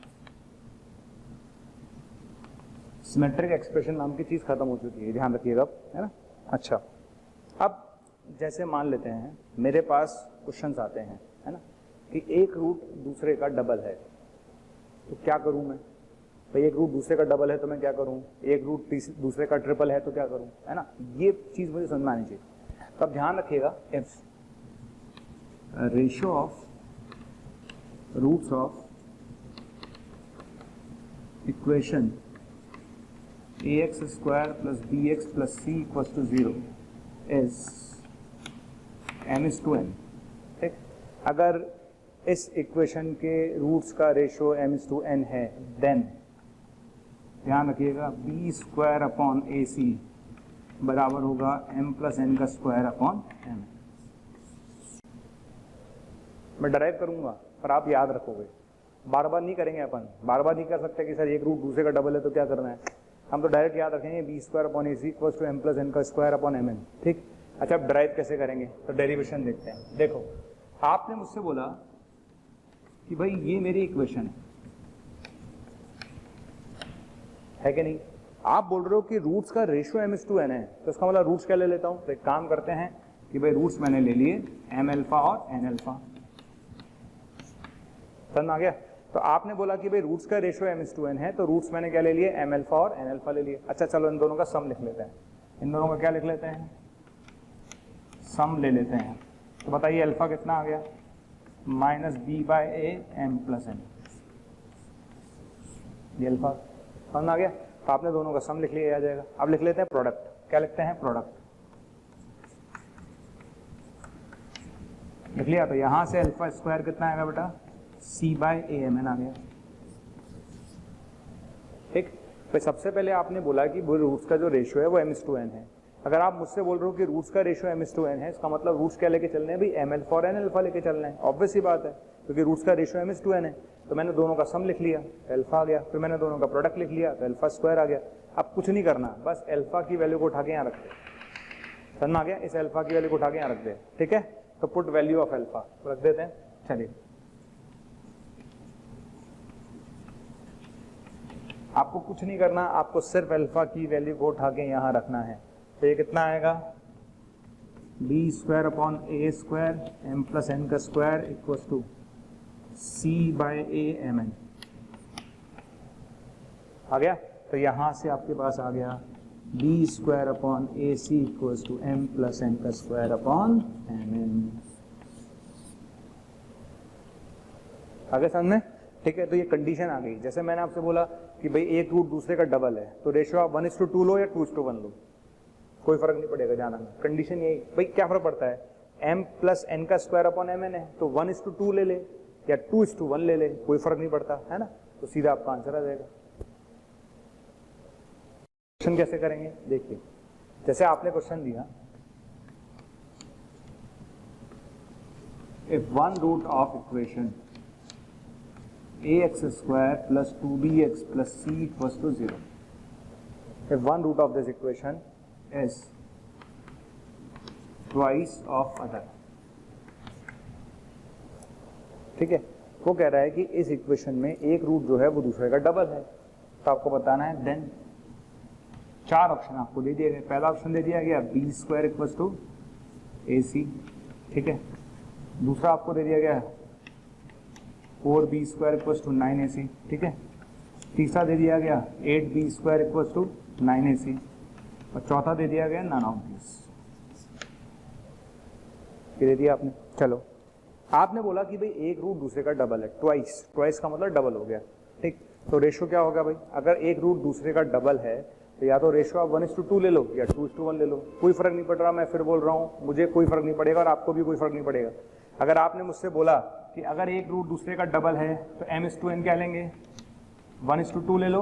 सिमेट्रिक एक्सप्रेशन नाम की चीज खत्म हो चुकी है, ध्यान रखिएगा, है ना? अच्छा, अब जैसे मान लेते हैं मेरे पास क्वेश्चंस आते हैं, है ना, कि एक रूट दूसरे का डबल है, तो क्या करूं मैं? भाई एक रूट दूसरे का डबल है तो मैं क्या करूं? एक रूट दूसरे का ट्रिपल है तो क्या करूं? है ना, ये चीज मुझे समझ में आनी चाहिए। तो अब ध्यान रखिएगा, if ratio of roots of equation ax square plus bx plus c equals to 0 is m is to n। ठीक, अगर इस इक्वेशन के रूट्स का ratio m is to n है, देन ध्यान रखिएगा b स्क्वायर अपॉन ए सी बराबर होगा m प्लस n का स्क्वायर अपॉन m। मैं डराइव करूंगा पर आप याद रखोगे, बार बार नहीं करेंगे अपन, बार बार नहीं कर सकते कि सर एक रूट दूसरे का डबल है तो क्या करना है। हम तो डायरेक्ट याद रखेंगे b square upon a c equals to m plus n का स्क्वायर अपॉन एम एन। ठीक, अच्छा अब ड्राइव कैसे करेंगे? तो डेरिवेशन देखते हैं। देखो, आपने मुझसे बोला कि भाई ये मेरी इक्वेशन है कि नहीं? आप बोल रहे हो कि रूट्स का ratio m is to n है, तो इसका मतलब रूट्स क्या ले लेता हूं? तो एक काम करते हैं कि भाई रूट्स मैंने ले लिए एम एल्फा और एन एल्फा। समझ आ गया? तो आपने बोला कि भाई रूट्स का ratio m is to n है, तो रूट्स मैंने क्या ले लिए? एम एल्फा और एन एल्फा ले लिए। अच्छा चलो इन दोनों का सम लिख लेते हैं। इन दोनों का क्या लिख लेते हैं? सम ले लेते हैं। तो बताइए अल्फा कितना आ गया? Minus b by a m plus n. ये अल्फा समझ आ गया? तो आपने दोनों का सम लिख लिया, आ जाएगा। अब लिख लेते हैं प्रोडक्ट। क्या लिखते हैं? प्रोडक्ट लिख लिया। तो यहां से अल्फा स्क्वायर कितना आएगा बेटा? सी बाय ए एम एन आ गया। ठीक, तो सबसे पहले आपने बोला कि वो रूट्स का जो रेशियो है वो एम इज टू एन है। अगर आप मुझसे बोल रहे हो कि रूट्स का ratio m is to n है, इसका मतलब रूट्स क्या लेके चलने हैं? भाई एम एल्फा और एन एल्फा लेके चलना है। ऑब्वियस ही बात है, क्योंकि रूट्स का ratio m is to n है। तो मैंने दोनों का सम लिख लिया, अल्फा आ गया। फिर मैंने दोनों का प्रोडक्ट लिख लिया, तो अल्फा स्क्वायर आ गया। अब कुछ नहीं करना, बस अल्फा की वैल्यू को उठा के यहाँ रखते हैं। समझ आ गया? इस अल्फा की वैल्यू को उठा के यहाँ रखते हैं। ठीक है, तो पुट वैल्यू ऑफ अल्फा रख देते हैं। चलिए, आपको कुछ नहीं करना, आपको सिर्फ अल्फा की वैल्यू को उठा के यहां रखना है। तो ये कितना आएगा? B square upon a square m plus n का square equals to c by a m n आ गया। तो यहां से आपके पास आ गया b square upon a c equals to m plus n का स्क्वायर अपॉन एम एन। आगे सामने? ठीक है, तो ये कंडीशन आ गई। जैसे मैंने आपसे बोला कि भाई एक रूट दूसरे का डबल है, तो रेशियो आप 1:2 लो या 2:1 लो, कोई फर्क नहीं पड़ेगा जाना में। कंडीशन यही, भाई क्या फर्क पड़ता है? m प्लस एन का स्क्वायर अपॉन एम एन है, तो 1:2 ले ले या 2:1 ले ले, कोई फर्क नहीं पड़ता, है ना? तो सीधा आपका आंसर आ जाएगा। क्वेश्चन कैसे करेंगे देखिए, जैसे आपने क्वेश्चन दिया, if one root of equation ax square plus 2bx plus c equals to 0. If one root of this equation is twice of other, ठीक है, वो कह रहा है कि इस इक्वेशन में एक रूट जो है वो दूसरे का डबल है, तो आपको बताना है। देन 4 ऑप्शन आपको दे दिए गए। पहला ऑप्शन दे दिया गया बी स्क्वायर इक्वल्स टू ए सी, ठीक है। दूसरा आपको दे दिया गया 4b square equal to 9ac, ठीक है। तीसरा दे दिया गया 8b square equal to 9ac, और चौथा दे दिया गया नन ऑफ दिस। ये दे दिया आपने। चलो, आपने बोला कि भाई एक रूट दूसरे का डबल है, ट्वाइस का मतलब डबल हो गया, ठीक। तो रेशो क्या होगा भाई, अगर एक रूट दूसरे का डबल है तो या तो रेशो आप 1:2 ले लो या 2:1 ले लो, कोई फर्क नहीं पड़ रहा। मैं फिर बोल रहा हूँ, मुझे कोई फर्क नहीं पड़ेगा और आपको भी कोई फर्क नहीं पड़ेगा। अगर आपने मुझसे बोला कि अगर एक रूट दूसरे का डबल है तो m/n क्या लेंगे, 1:2 ले लो,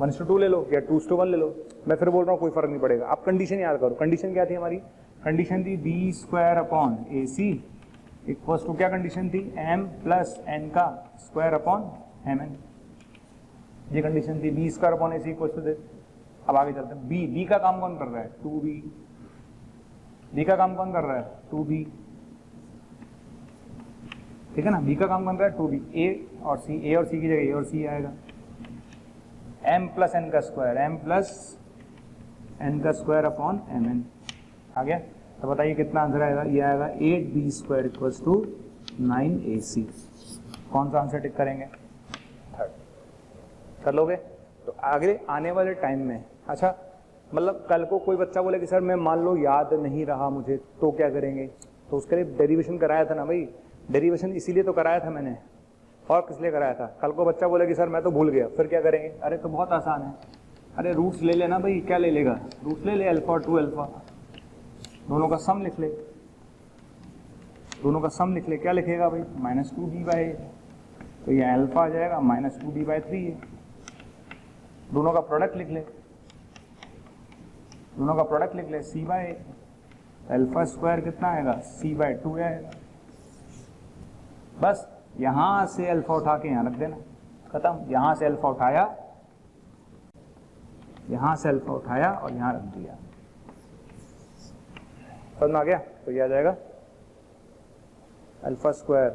1:2 ले लो या 2:1 ले लो। मैं फिर बोल रहा हूँ कोई फर्क नहीं पड़ेगा। आप कंडीशन याद करो, कंडीशन क्या थी हमारी, कंडीशन थी b square upon AC equals to, क्या कंडीशन थी, m प्लस n का स्क्वायर अपॉन mn। ये कंडीशन थी, b square upon AC equals to this. अब आगे चलते हैं, b का काम कौन कर रहा है, 2b, b का काम कौन कर रहा है, 2b, ठीक है ना। b का काम कौन कर रहा है 2b, a और c की जगह a और c आएगा। m प्लस n का स्क्वायर, m प्लस n का स्क्वायर अपॉन mn आ गया। तो बताइए कितना आंसर आएगा, ये आएगा 8b square equals to 9ac। कौन सा आंसर टिक करेंगे, थर्ड। कर लोगे। तो आगे आने वाले टाइम में, अच्छा मतलब कल को कोई बच्चा बोले कि सर मैं मान लो याद नहीं रहा मुझे, तो क्या करेंगे, तो उसके लिए डेरिवेशन कराया था ना भाई। डेरिवेशन इसीलिए तो कराया था मैंने, और किस लिए कराया था। कल को बच्चा बोले कि सर मैं तो भूल गया, फिर क्या करेंगे, अरे तो बहुत आसान है, अरे रूट्स ले लेना भाई। क्या ले लेगा, रूट्स ले ले, अल्फा और 2 अल्फा, दोनों का सम लिख ले, दोनों का सम लिख ले। क्या लिखेगा भाई, -2b/a, तो ये अल्फा आ जाएगा, -2b/3 है। दोनों का प्रोडक्ट लिख ले, दोनों का प्रोडक्ट लिख ले, c/a, अल्फा स्क्वायर कितना आएगा, c/2 आएगा। बस यहां से अल्फा उठा के यहां रख देना, खत्म। यहां से अल्फा उठाया, यहां से अल्फा उठाया और यहां रख दिया, समझ में आ गया। तो ये आ जाएगा अल्फा स्क्वायर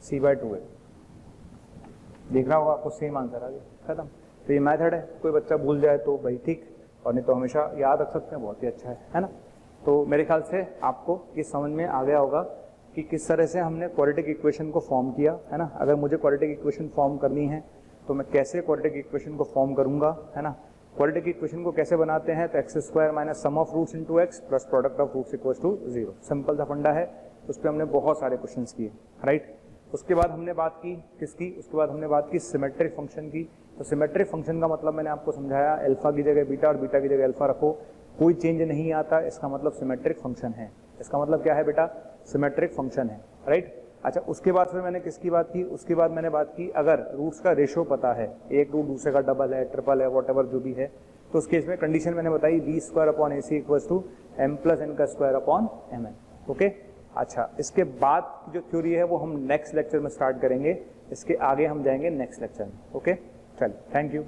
c/2 है। देख रहा होगा आपको, सेम आंसर आ गया, खत्म। तो ये मेथड है, कोई बच्चा भूल जाए तो भाई ठीक, और नहीं तो हमेशा याद रख सकते हैं, बहुत ही अच्छा है ना। तो मेरे ख्याल से आपको ये समझ में आ गया होगा कि किस तरह से हमने क्वाड्रेटिक इक्वेशन को फॉर्म किया, है ना। अगर मुझे क्वाड्रेटिक इक्वेशन फॉर्म करनी है तो मैं कैसे क्वाड्रेटिक इक्वेशन को फॉर्म करूंगा, है ना। क्वाड्रेटिक इक्वेशन को कैसे बनाते हैं, तो x² minus sum of roots into x plus product of roots equals to 0। Simple सा फंडा है, उस पर हमने बहुत सारे क्वेश्चंस किए, राइट। उसके बाद हमने बात की किसकी, उसके बाद हमने बात की सिमेट्रिक फंक्शन की। तो सिमेट्रिक फंक्शन का मतलब मैंने आपको समझाया, अल्फा की जगह बीटा और बीटा की जगह अल्फा रखो, कोई चेंज नहीं आता, इसका मतलब सिमेट्रिक फंक्शन है। इसका मतलब क्या है बेटा, सिमेट्रिक फंक्शन है, राइट। अच्छा, उसके बाद फिर मैंने किसकी बात की, उसके बाद मैंने बात की अगर रूट्स का रेशो पता है, एक रूट दूसरे का डबल है, ट्रिपल है, वॉटेवर जो भी है, तो उस केस में कंडीशन मैंने बताई b square upon AC equals to m plus n का स्क्वायर अपॉन mn। ओके। अच्छा, इसके बाद जो थ्योरी है वो हम नेक्स्ट लेक्चर में स्टार्ट करेंगे, इसके आगे हम जाएंगे नेक्स्ट लेक्चर में। ओके, चलिए, थैंक यू।